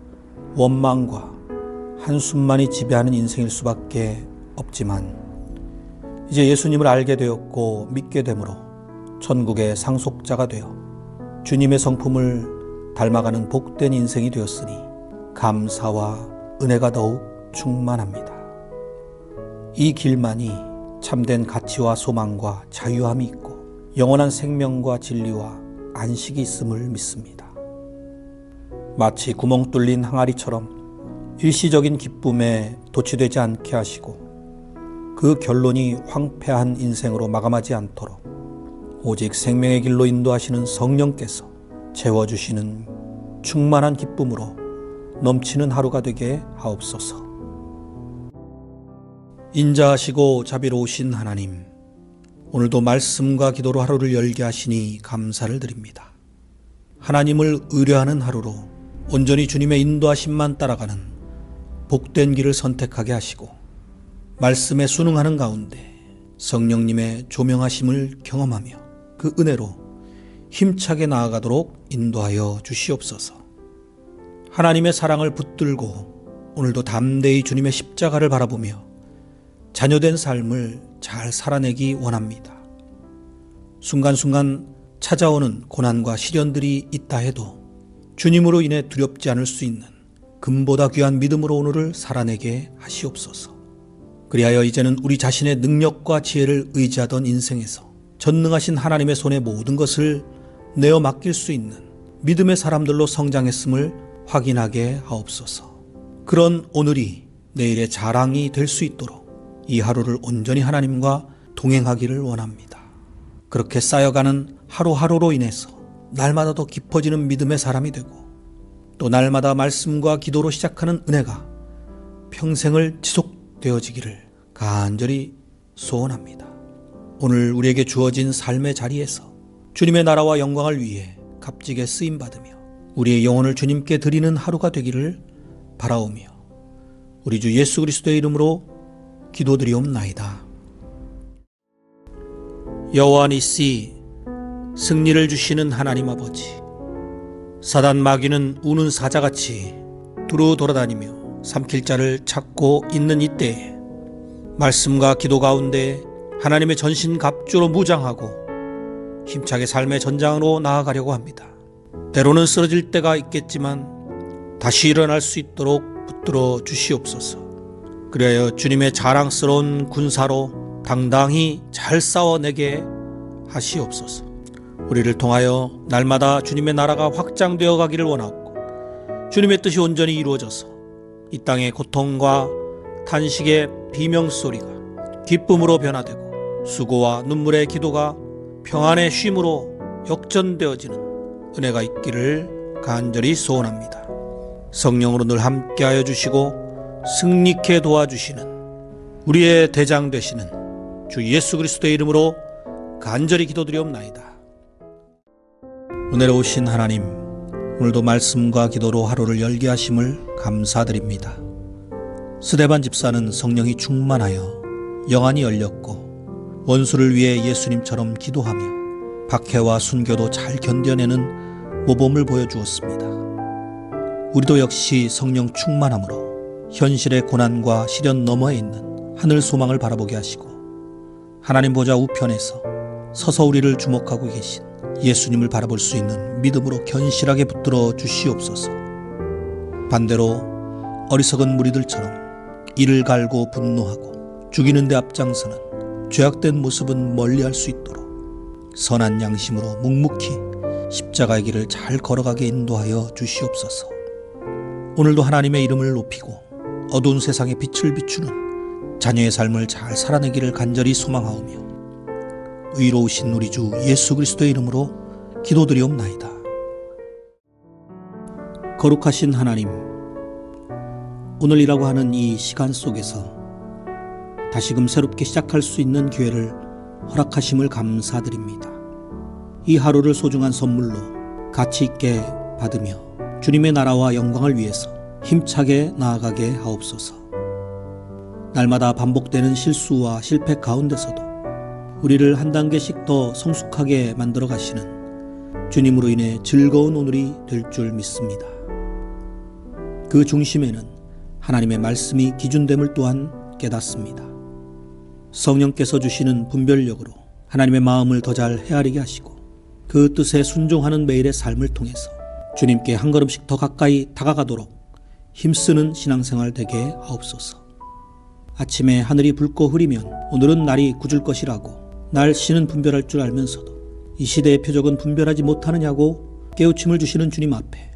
원망과 한숨만이 지배하는 인생일 수밖에 없지만 이제 예수님을 알게 되었고 믿게 되므로 천국의 상속자가 되어 주님의 성품을 닮아가는 복된 인생이 되었으니 감사와 은혜가 더욱 충만합니다. 이 길만이 참된 가치와 소망과 자유함이 있고 영원한 생명과 진리와 안식이 있음을 믿습니다. 마치 구멍 뚫린 항아리처럼 일시적인 기쁨에 도취되지 않게 하시고 그 결론이 황폐한 인생으로 마감하지 않도록 오직 생명의 길로 인도하시는 성령께서 채워주시는 충만한 기쁨으로 넘치는 하루가 되게 하옵소서. 인자하시고 자비로우신 하나님, 오늘도 말씀과 기도로 하루를 열게 하시니 감사를 드립니다. 하나님을 의뢰하는 하루로 온전히 주님의 인도하심만 따라가는 복된 길을 선택하게 하시고 말씀에 순응하는 가운데 성령님의 조명하심을 경험하며 그 은혜로 힘차게 나아가도록 인도하여 주시옵소서. 하나님의 사랑을 붙들고 오늘도 담대히 주님의 십자가를 바라보며 자녀된 삶을 잘 살아내기 원합니다. 순간순간 찾아오는 고난과 시련들이 있다 해도 주님으로 인해 두렵지 않을 수 있는 금보다 귀한 믿음으로 오늘을 살아내게 하시옵소서. 그리하여 이제는 우리 자신의 능력과 지혜를 의지하던 인생에서 전능하신 하나님의 손에 모든 것을 내어 맡길 수 있는 믿음의 사람들로 성장했음을 확인하게 하옵소서. 그런 오늘이 내일의 자랑이 될 수 있도록 이 하루를 온전히 하나님과 동행하기를 원합니다. 그렇게 쌓여가는 하루하루로 인해서 날마다 더 깊어지는 믿음의 사람이 되고 또 날마다 말씀과 기도로 시작하는 은혜가 평생을 지속되어지기를 간절히 소원합니다. 오늘 우리에게 주어진 삶의 자리에서 주님의 나라와 영광을 위해 값지게 쓰임받으며 우리의 영혼을 주님께 드리는 하루가 되기를 바라오며 우리 주 예수 그리스도의 이름으로 기도드리옵나이다. 여호와 니시, 승리를 주시는 하나님 아버지, 사단 마귀는 우는 사자같이 두루 돌아다니며 삼킬 자를 찾고 있는 이때에 말씀과 기도 가운데 하나님의 전신갑주로 무장하고 힘차게 삶의 전장으로 나아가려고 합니다. 때로는 쓰러질 때가 있겠지만 다시 일어날 수 있도록 붙들어 주시옵소서. 그리하여 주님의 자랑스러운 군사로 당당히 잘 싸워내게 하시옵소서. 우리를 통하여 날마다 주님의 나라가 확장되어 가기를 원하고 주님의 뜻이 온전히 이루어져서 이 땅의 고통과 탄식의 비명소리가 기쁨으로 변화되고 수고와 눈물의 기도가 평안의 쉼으로 역전되어지는 은혜가 있기를 간절히 소원합니다. 성령으로 늘 함께하여 주시고 승리케 도와주시는 우리의 대장 되시는 주 예수 그리스도의 이름으로 간절히 기도드리옵나이다. 은혜로우신 하나님, 오늘도 말씀과 기도로 하루를 열게 하심을 감사드립니다. 스데반 집사는 성령이 충만하여 영안이 열렸고 원수를 위해 예수님처럼 기도하며 박해와 순교도 잘 견뎌내는 모범을 보여주었습니다. 우리도 역시 성령 충만함으로 현실의 고난과 시련 너머에 있는 하늘 소망을 바라보게 하시고 하나님 보좌 우편에서 서서 우리를 주목하고 계신 예수님을 바라볼 수 있는 믿음으로 견실하게 붙들어 주시옵소서. 반대로 어리석은 무리들처럼 이를 갈고 분노하고 죽이는 데 앞장서는 죄악된 모습은 멀리할 수 있도록 선한 양심으로 묵묵히 십자가의 길을 잘 걸어가게 인도하여 주시옵소서. 오늘도 하나님의 이름을 높이고 어두운 세상에 빛을 비추는 자녀의 삶을 잘 살아내기를 간절히 소망하오며 의로우신 우리 주 예수 그리스도의 이름으로 기도드리옵나이다. 거룩하신 하나님, 오늘이라고 하는 이 시간 속에서 다시금 새롭게 시작할 수 있는 기회를 허락하심을 감사드립니다. 이 하루를 소중한 선물로 가치 있게 받으며 주님의 나라와 영광을 위해서 힘차게 나아가게 하옵소서. 날마다 반복되는 실수와 실패 가운데서도 우리를 한 단계씩 더 성숙하게 만들어 가시는 주님으로 인해 즐거운 오늘이 될 줄 믿습니다. 그 중심에는 하나님의 말씀이 기준됨을 또한 깨닫습니다. 성령께서 주시는 분별력으로 하나님의 마음을 더 잘 헤아리게 하시고 그 뜻에 순종하는 매일의 삶을 통해서 주님께 한 걸음씩 더 가까이 다가가도록 힘쓰는 신앙생활 되게 하옵소서. 아침에 하늘이 붉고 흐리면 오늘은 날이 굳을 것이라고 날씨는 분별할 줄 알면서도 이 시대의 표적은 분별하지 못하느냐고 깨우침을 주시는 주님 앞에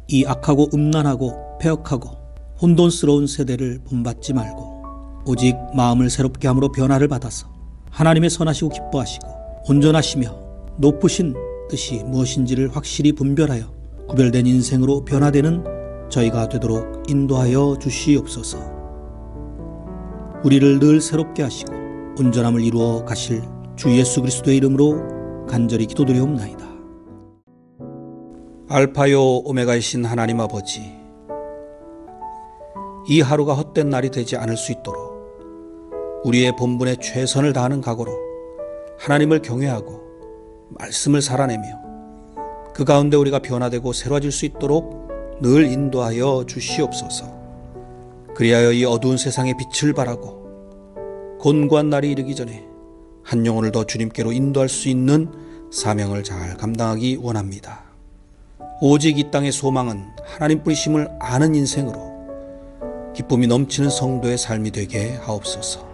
이 악하고 음란하고 폐역하고 혼돈스러운 세대를 본받지 말고 오직 마음을 새롭게 함으로 변화를 받아서 하나님의 선하시고 기뻐하시고 온전하시며 높으신 뜻이 무엇인지를 확실히 분별하여 구별된 인생으로 변화되는 저희가 되도록 인도하여 주시옵소서. 우리를 늘 새롭게 하시고 온전함을 이루어 가실 주 예수 그리스도의 이름으로 간절히 기도드리옵나이다. 알파요 오메가이신 하나님 아버지, 이 하루가 헛된 날이 되지 않을 수 있도록 우리의 본분에 최선을 다하는 각오로 하나님을 경외하고 말씀을 살아내며 그 가운데 우리가 변화되고 새로워질 수 있도록 늘 인도하여 주시옵소서. 그리하여 이 어두운 세상의 빛을 발하고 곤고한 날이 이르기 전에 한 영혼을 더 주님께로 인도할 수 있는 사명을 잘 감당하기 원합니다. 오직 이 땅의 소망은 하나님 뿌리심을 아는 인생으로 기쁨이 넘치는 성도의 삶이 되게 하옵소서.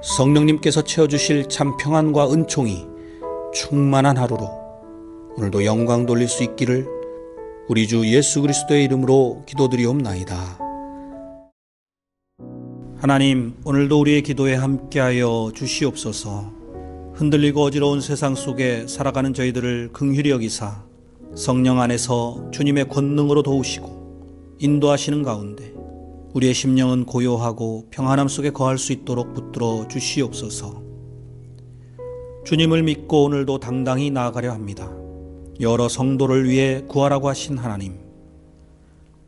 성령님께서 채워주실 참 평안과 은총이 충만한 하루로 오늘도 영광 돌릴 수 있기를 우리 주 예수 그리스도의 이름으로 기도드리옵나이다. 하나님, 오늘도 우리의 기도에 함께하여 주시옵소서. 흔들리고 어지러운 세상 속에 살아가는 저희들을 긍휼히 여기사 성령 안에서 주님의 권능으로 도우시고 인도하시는 가운데 우리의 심령은 고요하고 평안함 속에 거할 수 있도록 붙들어 주시옵소서. 주님을 믿고 오늘도 당당히 나아가려 합니다. 여러 성도를 위해 구하라고 하신 하나님,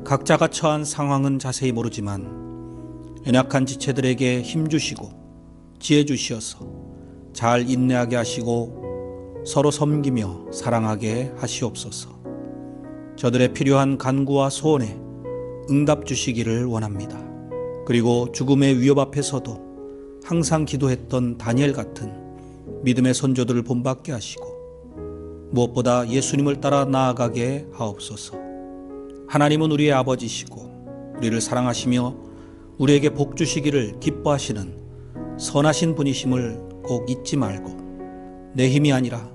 각자가 처한 상황은 자세히 모르지만 연약한 지체들에게 힘주시고 지혜 주시어서 잘 인내하게 하시고 서로 섬기며 사랑하게 하시옵소서. 저들의 필요한 간구와 소원에 응답 주시기를 원합니다. 그리고 죽음의 위협 앞에서도 항상 기도했던 다니엘 같은 믿음의 선조들을 본받게 하시고 무엇보다 예수님을 따라 나아가게 하옵소서. 하나님은 우리의 아버지시고 우리를 사랑하시며 우리에게 복 주시기를 기뻐하시는 선하신 분이심을 꼭 잊지 말고 내 힘이 아니라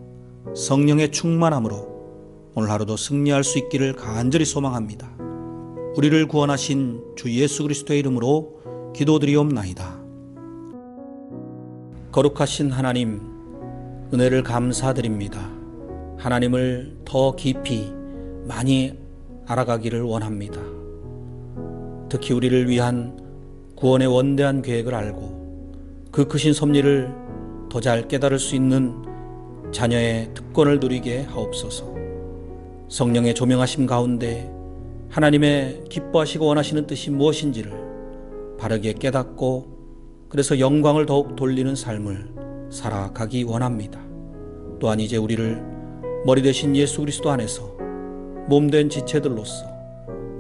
성령의 충만함으로 오늘 하루도 승리할 수 있기를 간절히 소망합니다. 우리를 구원하신 주 예수 그리스도의 이름으로 기도드리옵나이다. 거룩하신 하나님, 은혜를 감사드립니다. 하나님을 더 깊이 많이 알아가기를 원합니다. 특히 우리를 위한 구원의 원대한 계획을 알고 그 크신 섭리를 더 잘 깨달을 수 있는 자녀의 특권을 누리게 하옵소서. 성령의 조명하심 가운데 하나님의 기뻐하시고 원하시는 뜻이 무엇인지를 바르게 깨닫고 그래서 영광을 더욱 돌리는 삶을 살아가기 원합니다. 또한 이제 우리를 머리 대신 예수 그리스도 안에서 몸된 지체들로서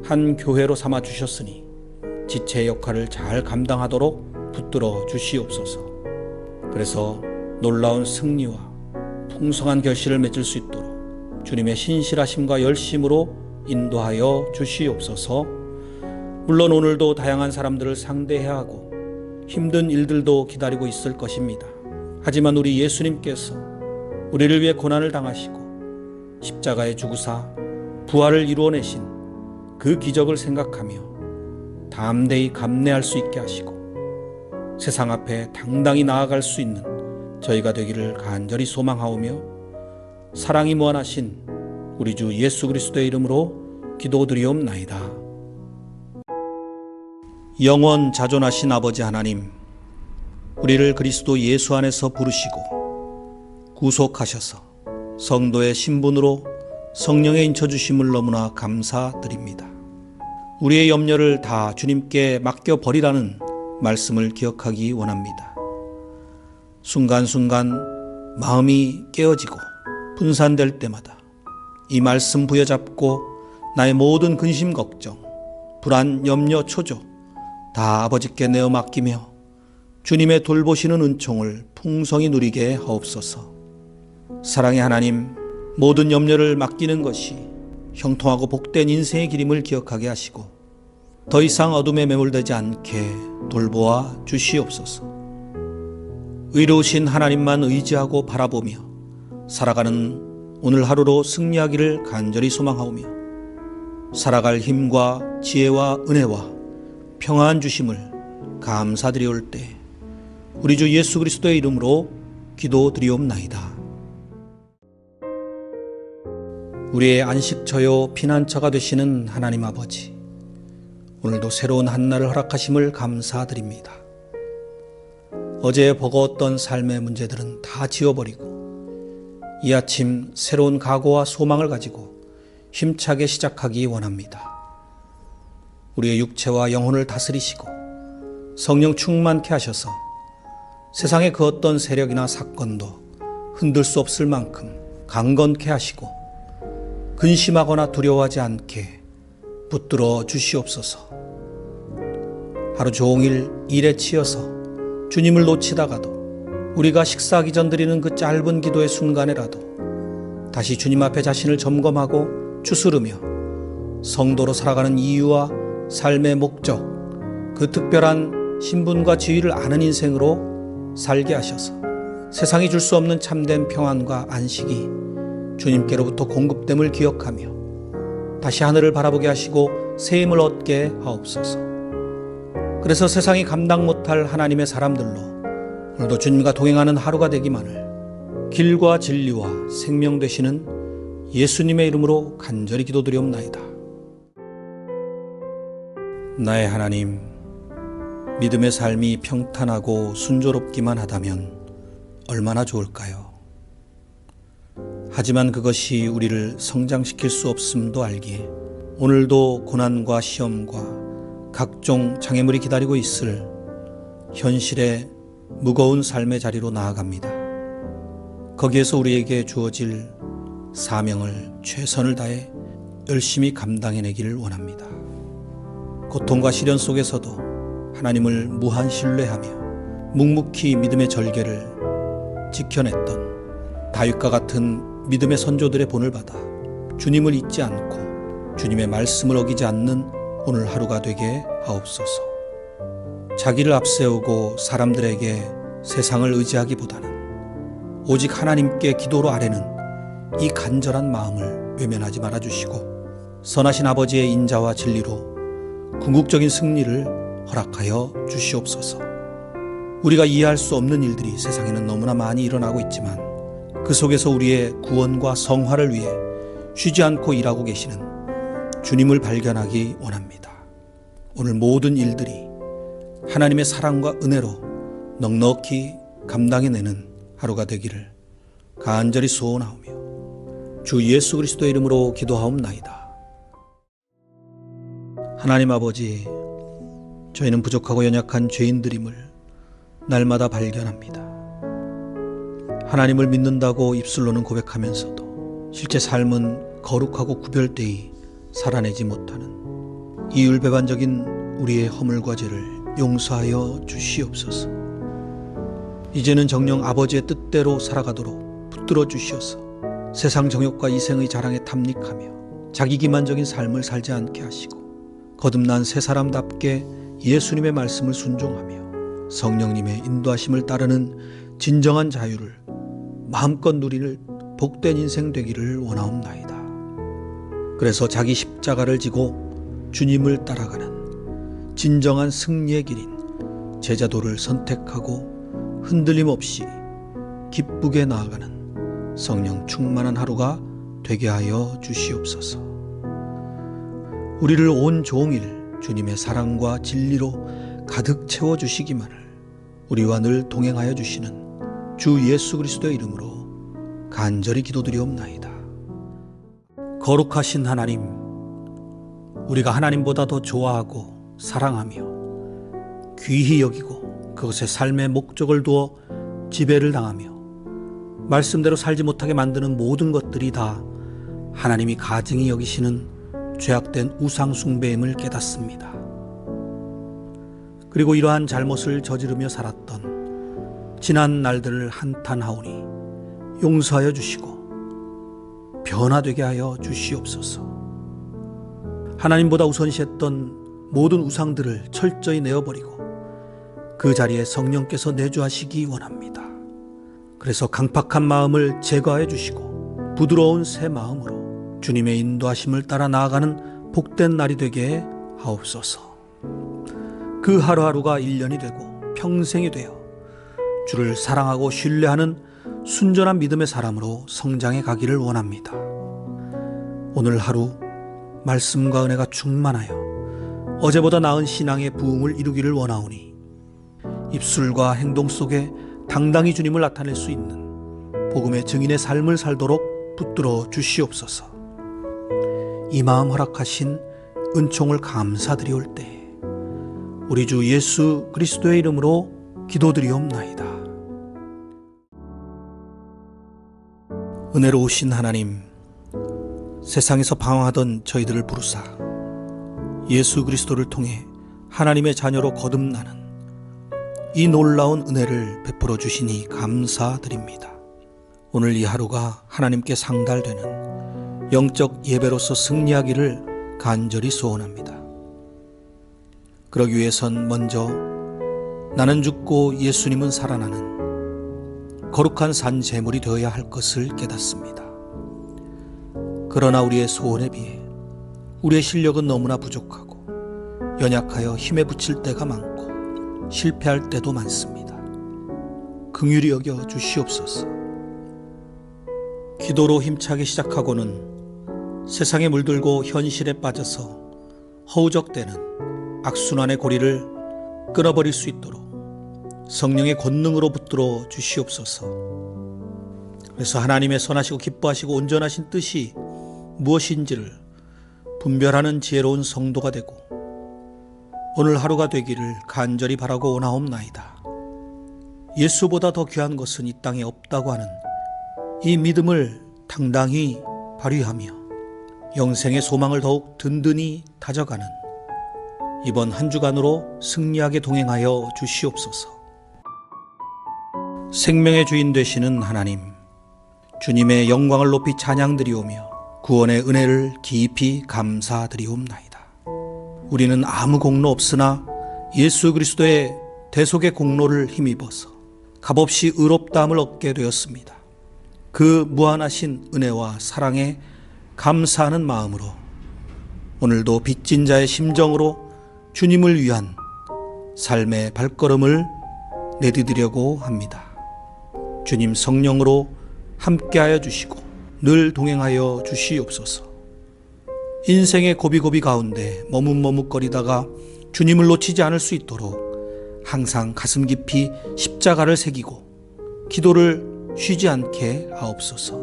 한 교회로 삼아 주셨으니 지체의 역할을 잘 감당하도록 붙들어 주시옵소서. 그래서 놀라운 승리와 풍성한 결실을 맺을 수 있도록 주님의 신실하심과 열심으로 인도하여 주시옵소서. 물론 오늘도 다양한 사람들을 상대해야 하고 힘든 일들도 기다리고 있을 것입니다. 하지만 우리 예수님께서 우리를 위해 고난을 당하시고 십자가에 죽으사 부활을 이루어내신 그 기적을 생각하며 담대히 감내할 수 있게 하시고 세상 앞에 당당히 나아갈 수 있는 저희가 되기를 간절히 소망하오며 사랑이 무한하신 우리 주 예수 그리스도의 이름으로 기도드리옵나이다. 영원 자존하신 아버지 하나님, 우리를 그리스도 예수 안에서 부르시고 구속하셔서 성도의 신분으로 성령의 인쳐주심을 너무나 감사드립니다. 우리의 염려를 다 주님께 맡겨버리라는 말씀을 기억하기 원합니다. 순간순간 마음이 깨어지고 분산될 때마다 이 말씀 부여잡고 나의 모든 근심 걱정, 불안, 염려, 초조 다 아버지께 내어 맡기며 주님의 돌보시는 은총을 풍성히 누리게 하옵소서. 사랑의 하나님, 모든 염려를 맡기는 것이 형통하고 복된 인생의 길임을 기억하게 하시고 더 이상 어둠에 매몰되지 않게 돌보아 주시옵소서. 의로우신 하나님만 의지하고 바라보며 살아가는 오늘 하루로 승리하기를 간절히 소망하오며 살아갈 힘과 지혜와 은혜와 평안 주심을 감사드리올 때 우리 주 예수 그리스도의 이름으로 기도드리옵나이다. 우리의 안식처요 피난처가 되시는 하나님 아버지, 오늘도 새로운 한날을 허락하심을 감사드립니다. 어제 버거웠던 삶의 문제들은 다 지워버리고 이 아침 새로운 각오와 소망을 가지고 힘차게 시작하기 원합니다. 우리의 육체와 영혼을 다스리시고 성령 충만케 하셔서 세상의 그 어떤 세력이나 사건도 흔들 수 없을 만큼 강건케 하시고 근심하거나 두려워하지 않게 붙들어 주시옵소서. 하루 종일 일에 치여서 주님을 놓치다가도 우리가 식사하기 전 드리는 그 짧은 기도의 순간에라도 다시 주님 앞에 자신을 점검하고 추스르며 성도로 살아가는 이유와 삶의 목적, 그 특별한 신분과 지위를 아는 인생으로 살게 하셔서 세상이 줄 수 없는 참된 평안과 안식이 주님께로부터 공급됨을 기억하며 다시 하늘을 바라보게 하시고 새 힘을 얻게 하옵소서. 그래서 세상이 감당 못할 하나님의 사람들로 오늘도 주님과 동행하는 하루가 되기만을 길과 진리와 생명 되시는 예수님의 이름으로 간절히 기도드리옵나이다. 나의 하나님, 믿음의 삶이 평탄하고 순조롭기만 하다면 얼마나 좋을까요? 하지만 그것이 우리를 성장시킬 수 없음도 알기에 오늘도 고난과 시험과 각종 장애물이 기다리고 있을 현실의 무거운 삶의 자리로 나아갑니다. 거기에서 우리에게 주어질 사명을 최선을 다해 열심히 감당해내기를 원합니다. 고통과 시련 속에서도 하나님을 무한 신뢰하며 묵묵히 믿음의 절개를 지켜냈던 다윗과 같은 믿음의 선조들의 본을 받아 주님을 잊지 않고 주님의 말씀을 어기지 않는 오늘 하루가 되게 하옵소서. 자기를 앞세우고 사람들에게 세상을 의지하기보다는 오직 하나님께 기도로 아뢰는 이 간절한 마음을 외면하지 말아주시고 선하신 아버지의 인자와 진리로 궁극적인 승리를 허락하여 주시옵소서. 우리가 이해할 수 없는 일들이 세상에는 너무나 많이 일어나고 있지만 그 속에서 우리의 구원과 성화를 위해 쉬지 않고 일하고 계시는 주님을 발견하기 원합니다. 오늘 모든 일들이 하나님의 사랑과 은혜로 넉넉히 감당해내는 하루가 되기를 간절히 소원하오며 주 예수 그리스도의 이름으로 기도하옵나이다. 하나님 아버지, 저희는 부족하고 연약한 죄인들임을 날마다 발견합니다. 하나님을 믿는다고 입술로는 고백하면서도 실제 삶은 거룩하고 구별되이 살아내지 못하는 이율배반적인 우리의 허물과 죄를 용서하여 주시옵소서. 이제는 정녕 아버지의 뜻대로 살아가도록 붙들어 주시어서 세상 정욕과 이생의 자랑에 탐닉하며 자기 기만적인 삶을 살지 않게 하시고 거듭난 새 사람답게 예수님의 말씀을 순종하며 성령님의 인도하심을 따르는 진정한 자유를 마음껏 누리는 복된 인생 되기를 원하옵나이다. 그래서 자기 십자가를 지고 주님을 따라가는 진정한 승리의 길인 제자도를 선택하고 흔들림 없이 기쁘게 나아가는 성령 충만한 하루가 되게 하여 주시옵소서. 우리를 온 종일 주님의 사랑과 진리로 가득 채워주시기만을 우리와 늘 동행하여 주시는 주 예수 그리스도의 이름으로 간절히 기도드리옵나이다. 거룩하신 하나님, 우리가 하나님보다 더 좋아하고 사랑하며 귀히 여기고 그것에 삶의 목적을 두어 지배를 당하며 말씀대로 살지 못하게 만드는 모든 것들이 다 하나님이 가증히 여기시는 죄악된 우상숭배임을 깨닫습니다. 그리고 이러한 잘못을 저지르며 살았던 지난 날들을 한탄하오니 용서하여 주시고 변화되게 하여 주시옵소서. 하나님보다 우선시했던 모든 우상들을 철저히 내어버리고 그 자리에 성령께서 내주하시기 원합니다. 그래서 강팍한 마음을 제거하여 주시고 부드러운 새 마음으로 주님의 인도하심을 따라 나아가는 복된 날이 되게 하옵소서. 그 하루하루가 1년이 되고 평생이 되어 주를 사랑하고 신뢰하는 순전한 믿음의 사람으로 성장해 가기를 원합니다. 오늘 하루 말씀과 은혜가 충만하여 어제보다 나은 신앙의 부흥을 이루기를 원하오니 입술과 행동 속에 당당히 주님을 나타낼 수 있는 복음의 증인의 삶을 살도록 붙들어 주시옵소서. 이 마음 허락하신 은총을 감사드리올 때 우리 주 예수 그리스도의 이름으로 기도드리옵나이다. 은혜로우신 하나님, 세상에서 방황하던 저희들을 부르사 예수 그리스도를 통해 하나님의 자녀로 거듭나는 이 놀라운 은혜를 베풀어 주시니 감사드립니다. 오늘 이 하루가 하나님께 상달되는 영적 예배로서 승리하기를 간절히 소원합니다. 그러기 위해선 먼저 나는 죽고 예수님은 살아나는 거룩한 산 제물이 되어야 할 것을 깨닫습니다. 그러나 우리의 소원에 비해 우리의 실력은 너무나 부족하고 연약하여 힘에 부칠 때가 많고 실패할 때도 많습니다. 긍휼히 여겨 주시옵소서. 기도로 힘차게 시작하고는 세상에 물들고 현실에 빠져서 허우적대는 악순환의 고리를 끊어버릴 수 있도록 성령의 권능으로 붙들어 주시옵소서. 그래서 하나님의 선하시고 기뻐하시고 온전하신 뜻이 무엇인지를 분별하는 지혜로운 성도가 되고 오늘 하루가 되기를 간절히 바라고 원하옵나이다. 예수보다 더 귀한 것은 이 땅에 없다고 하는 이 믿음을 당당히 발휘하며 영생의 소망을 더욱 든든히 다져가는 이번 한 주간으로 승리하게 동행하여 주시옵소서. 생명의 주인 되시는 하나님, 주님의 영광을 높이 찬양드리오며 구원의 은혜를 깊이 감사드리옵나이다. 우리는 아무 공로 없으나 예수 그리스도의 대속의 공로를 힘입어서 값없이 의롭다함을 얻게 되었습니다. 그 무한하신 은혜와 사랑에 감사하는 마음으로 오늘도 빚진 자의 심정으로 주님을 위한 삶의 발걸음을 내디디려고 합니다. 주님 성령으로 함께하여 주시고 늘 동행하여 주시옵소서. 인생의 고비고비 가운데 머뭇머뭇거리다가 주님을 놓치지 않을 수 있도록 항상 가슴 깊이 십자가를 새기고 기도를 쉬지 않게 하옵소서.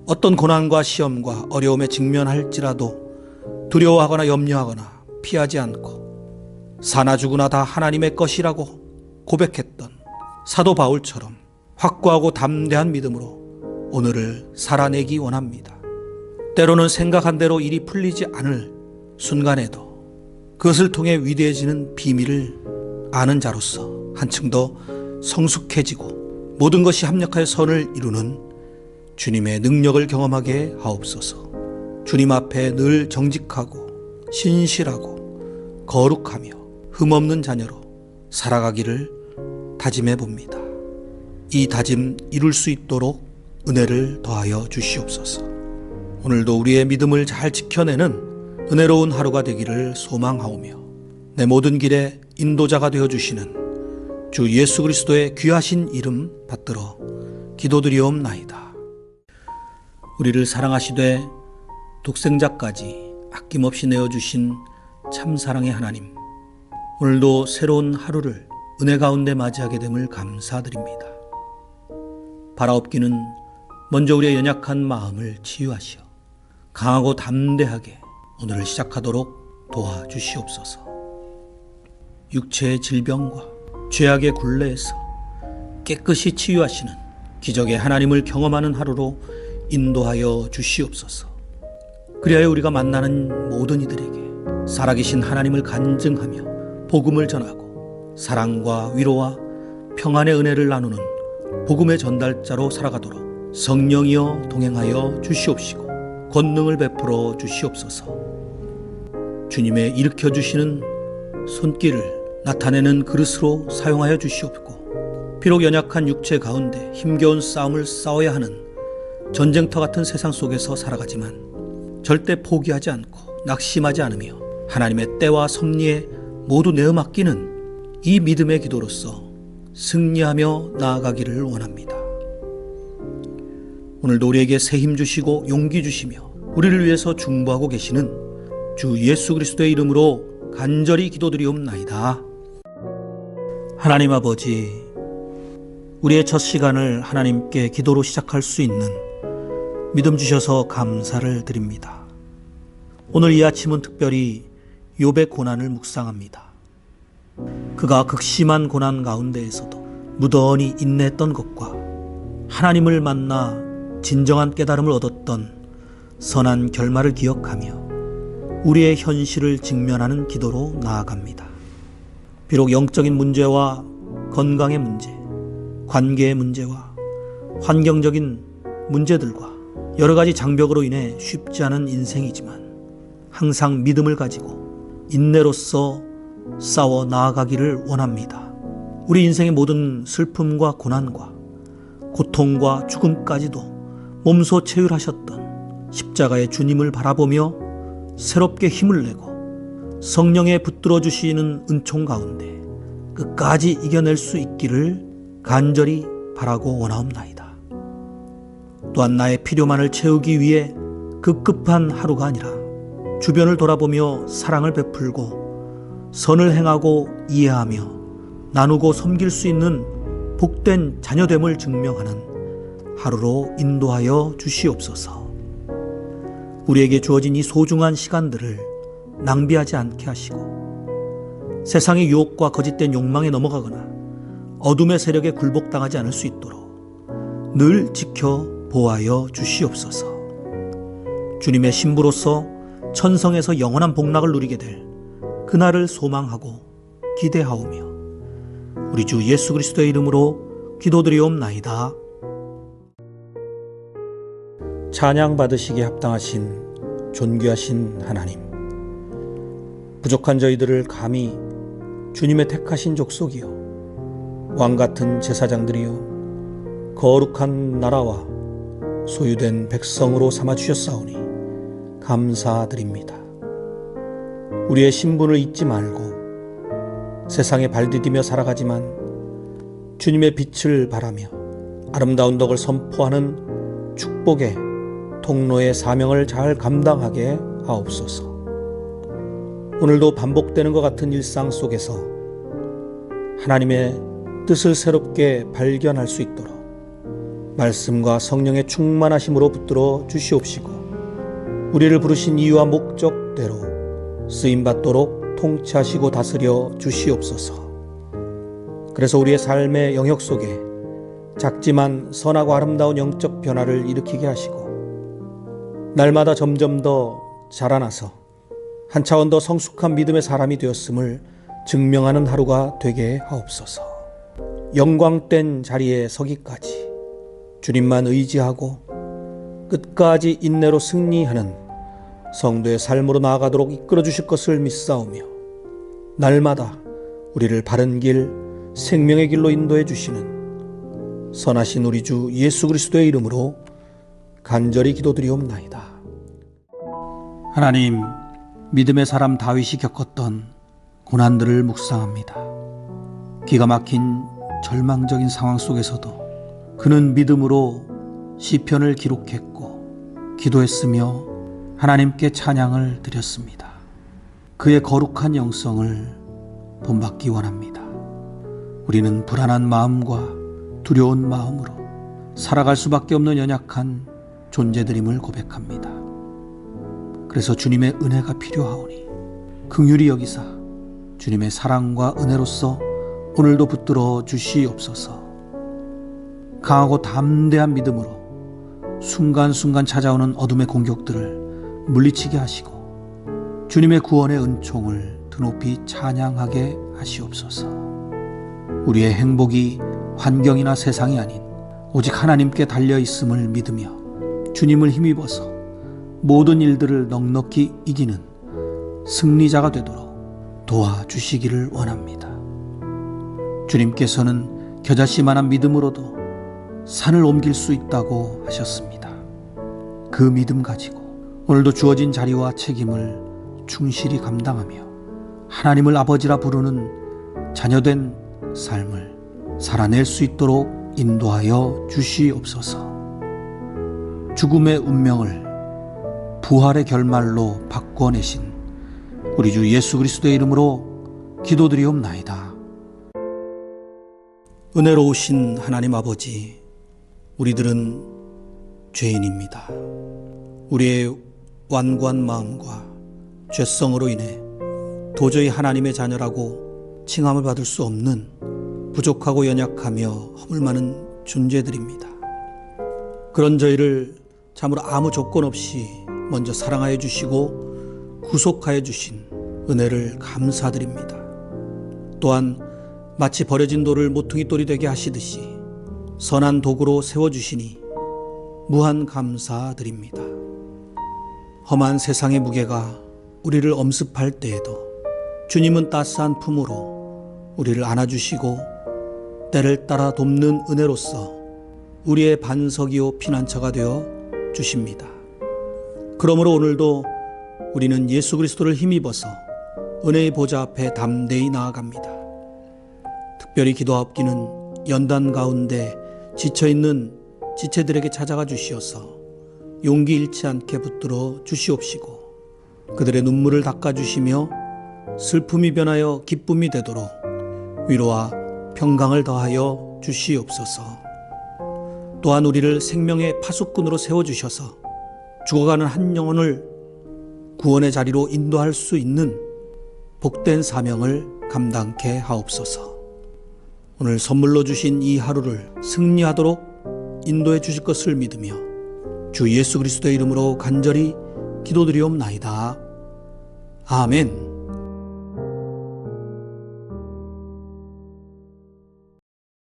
어떤 고난과 시험과 어려움에 직면할지라도 두려워하거나 염려하거나 피하지 않고 사나 죽으나 다 하나님의 것이라고 고백했던 사도 바울처럼 확고하고 담대한 믿음으로 오늘을 살아내기 원합니다. 때로는 생각한 대로 일이 풀리지 않을 순간에도 그것을 통해 위대해지는 비밀을 아는 자로서 한층 더 성숙해지고 모든 것이 합력하여 선을 이루는 주님의 능력을 경험하게 하옵소서. 주님 앞에 늘 정직하고 신실하고 거룩하며 흠없는 자녀로 살아가기를 다짐해 봅니다. 이 다짐 이룰 수 있도록 은혜를 더하여 주시옵소서. 오늘도 우리의 믿음을 잘 지켜내는 은혜로운 하루가 되기를 소망하오며 내 모든 길에 인도자가 되어주시는 주 예수 그리스도의 귀하신 이름 받들어 기도드리옵나이다. 우리를 사랑하시되 독생자까지 아낌없이 내어주신 참사랑의 하나님, 오늘도 새로운 하루를 은혜 가운데 맞이하게 됨을 감사드립니다. 바라옵기는 먼저 우리의 연약한 마음을 치유하시어 강하고 담대하게 오늘을 시작하도록 도와주시옵소서. 육체의 질병과 죄악의 굴레에서 깨끗이 치유하시는 기적의 하나님을 경험하는 하루로 인도하여 주시옵소서. 그리하여 우리가 만나는 모든 이들에게 살아계신 하나님을 간증하며 복음을 전하고 사랑과 위로와 평안의 은혜를 나누는 복음의 전달자로 살아가도록 성령이여 동행하여 주시옵시고 권능을 베풀어 주시옵소서. 주님의 일으켜주시는 손길을 나타내는 그릇으로 사용하여 주시옵고 비록 연약한 육체 가운데 힘겨운 싸움을 싸워야 하는 전쟁터 같은 세상 속에서 살아가지만 절대 포기하지 않고 낙심하지 않으며 하나님의 때와 섭리에 모두 내어 맡기는 이 믿음의 기도로서 승리하며 나아가기를 원합니다. 오늘도 우리에게 새 힘 주시고 용기 주시며 우리를 위해서 중보하고 계시는 주 예수 그리스도의 이름으로 간절히 기도드리옵나이다. 하나님 아버지, 우리의 첫 시간을 하나님께 기도로 시작할 수 있는 믿음 주셔서 감사를 드립니다. 오늘 이 아침은 특별히 욥의 고난을 묵상합니다. 그가 극심한 고난 가운데에서도 무던히 인내했던 것과 하나님을 만나 진정한 깨달음을 얻었던 선한 결말을 기억하며 우리의 현실을 직면하는 기도로 나아갑니다. 비록 영적인 문제와 건강의 문제, 관계의 문제와 환경적인 문제들과 여러 가지 장벽으로 인해 쉽지 않은 인생이지만 항상 믿음을 가지고 인내로서 싸워 나아가기를 원합니다. 우리 인생의 모든 슬픔과 고난과 고통과 죽음까지도 몸소 체휼하셨던 십자가의 주님을 바라보며 새롭게 힘을 내고 성령에 붙들어 주시는 은총 가운데 끝까지 이겨낼 수 있기를 간절히 바라고 원하옵나이다. 또한 나의 필요만을 채우기 위해 급급한 하루가 아니라 주변을 돌아보며 사랑을 베풀고 선을 행하고 이해하며 나누고 섬길 수 있는 복된 자녀됨을 증명하는 하루로 인도하여 주시옵소서. 우리에게 주어진 이 소중한 시간들을 낭비하지 않게 하시고 세상의 유혹과 거짓된 욕망에 넘어가거나 어둠의 세력에 굴복당하지 않을 수 있도록 늘 지켜 보호하여 주시옵소서. 주님의 신부로서 천성에서 영원한 복락을 누리게 될 그날을 소망하고 기대하오며 우리 주 예수 그리스도의 이름으로 기도드리옵나이다. 찬양 받으시기에 합당하신 존귀하신 하나님, 부족한 저희들을 감히 주님의 택하신 족속이요 왕같은 제사장들이요 거룩한 나라와 소유된 백성으로 삼아주셨사오니 감사드립니다. 우리의 신분을 잊지 말고 세상에 발디디며 살아가지만 주님의 빛을 바라며 아름다운 덕을 선포하는 축복의 통로의 사명을 잘 감당하게 하옵소서. 오늘도 반복되는 것 같은 일상 속에서 하나님의 뜻을 새롭게 발견할 수 있도록 말씀과 성령의 충만하심으로 붙들어 주시옵시고 우리를 부르신 이유와 목적대로 쓰임받도록 통치하시고 다스려 주시옵소서. 그래서 우리의 삶의 영역 속에 작지만 선하고 아름다운 영적 변화를 일으키게 하시고 날마다 점점 더 자라나서 한 차원 더 성숙한 믿음의 사람이 되었음을 증명하는 하루가 되게 하옵소서. 영광된 자리에 서기까지 주님만 의지하고 끝까지 인내로 승리하는 성도의 삶으로 나아가도록 이끌어 주실 것을 믿사오며 날마다 우리를 바른 길, 생명의 길로 인도해 주시는 선하신 우리 주 예수 그리스도의 이름으로 간절히 기도드리옵나이다. 하나님, 믿음의 사람 다윗이 겪었던 고난들을 묵상합니다. 기가 막힌 절망적인 상황 속에서도 그는 믿음으로 시편을 기록했고 기도했으며 하나님께 찬양을 드렸습니다. 그의 거룩한 영성을 본받기 원합니다. 우리는 불안한 마음과 두려운 마음으로 살아갈 수밖에 없는 연약한 존재들임을 고백합니다. 그래서 주님의 은혜가 필요하오니 긍휼히 여기사 주님의 사랑과 은혜로서 오늘도 붙들어 주시옵소서. 강하고 담대한 믿음으로 순간순간 찾아오는 어둠의 공격들을 물리치게 하시고 주님의 구원의 은총을 드높이 찬양하게 하시옵소서. 우리의 행복이 환경이나 세상이 아닌 오직 하나님께 달려있음을 믿으며 주님을 힘입어서 모든 일들을 넉넉히 이기는 승리자가 되도록 도와주시기를 원합니다. 주님께서는 겨자씨만한 믿음으로도 산을 옮길 수 있다고 하셨습니다. 그 믿음 가지고 오늘도 주어진 자리와 책임을 충실히 감당하며 하나님을 아버지라 부르는 자녀된 삶을 살아낼 수 있도록 인도하여 주시옵소서. 죽음의 운명을 부활의 결말로 바꿔내신 우리 주 예수 그리스도의 이름으로 기도드리옵나이다. 은혜로우신 하나님 아버지, 우리들은 죄인입니다. 우리의 완고한 마음과 죄성으로 인해 도저히 하나님의 자녀라고 칭함을 받을 수 없는 부족하고 연약하며 허물 많은 존재들입니다. 그런 저희를 참으로 아무 조건 없이 먼저 사랑하여 주시고 구속하여 주신 은혜를 감사드립니다. 또한 마치 버려진 돌을 모퉁이 돌이 되게 하시듯이 선한 도구로 세워주시니 무한 감사드립니다. 험한 세상의 무게가 우리를 엄습할 때에도 주님은 따스한 품으로 우리를 안아주시고 때를 따라 돕는 은혜로서 우리의 반석이요 피난처가 되어 주십니다. 그러므로 오늘도 우리는 예수 그리스도를 힘입어서 은혜의 보좌 앞에 담대히 나아갑니다. 특별히 기도하옵기는 연단 가운데 지쳐있는 지체들에게 찾아가 주시어서 용기 잃지 않게 붙들어 주시옵시고 그들의 눈물을 닦아주시며 슬픔이 변하여 기쁨이 되도록 위로와 평강을 더하여 주시옵소서. 또한 우리를 생명의 파수꾼으로 세워주셔서 죽어가는 한 영혼을 구원의 자리로 인도할 수 있는 복된 사명을 감당케 하옵소서. 오늘 선물로 주신 이 하루를 승리하도록 인도해 주실 것을 믿으며 주 예수 그리스도의 이름으로 간절히 기도드리옵나이다. 아멘.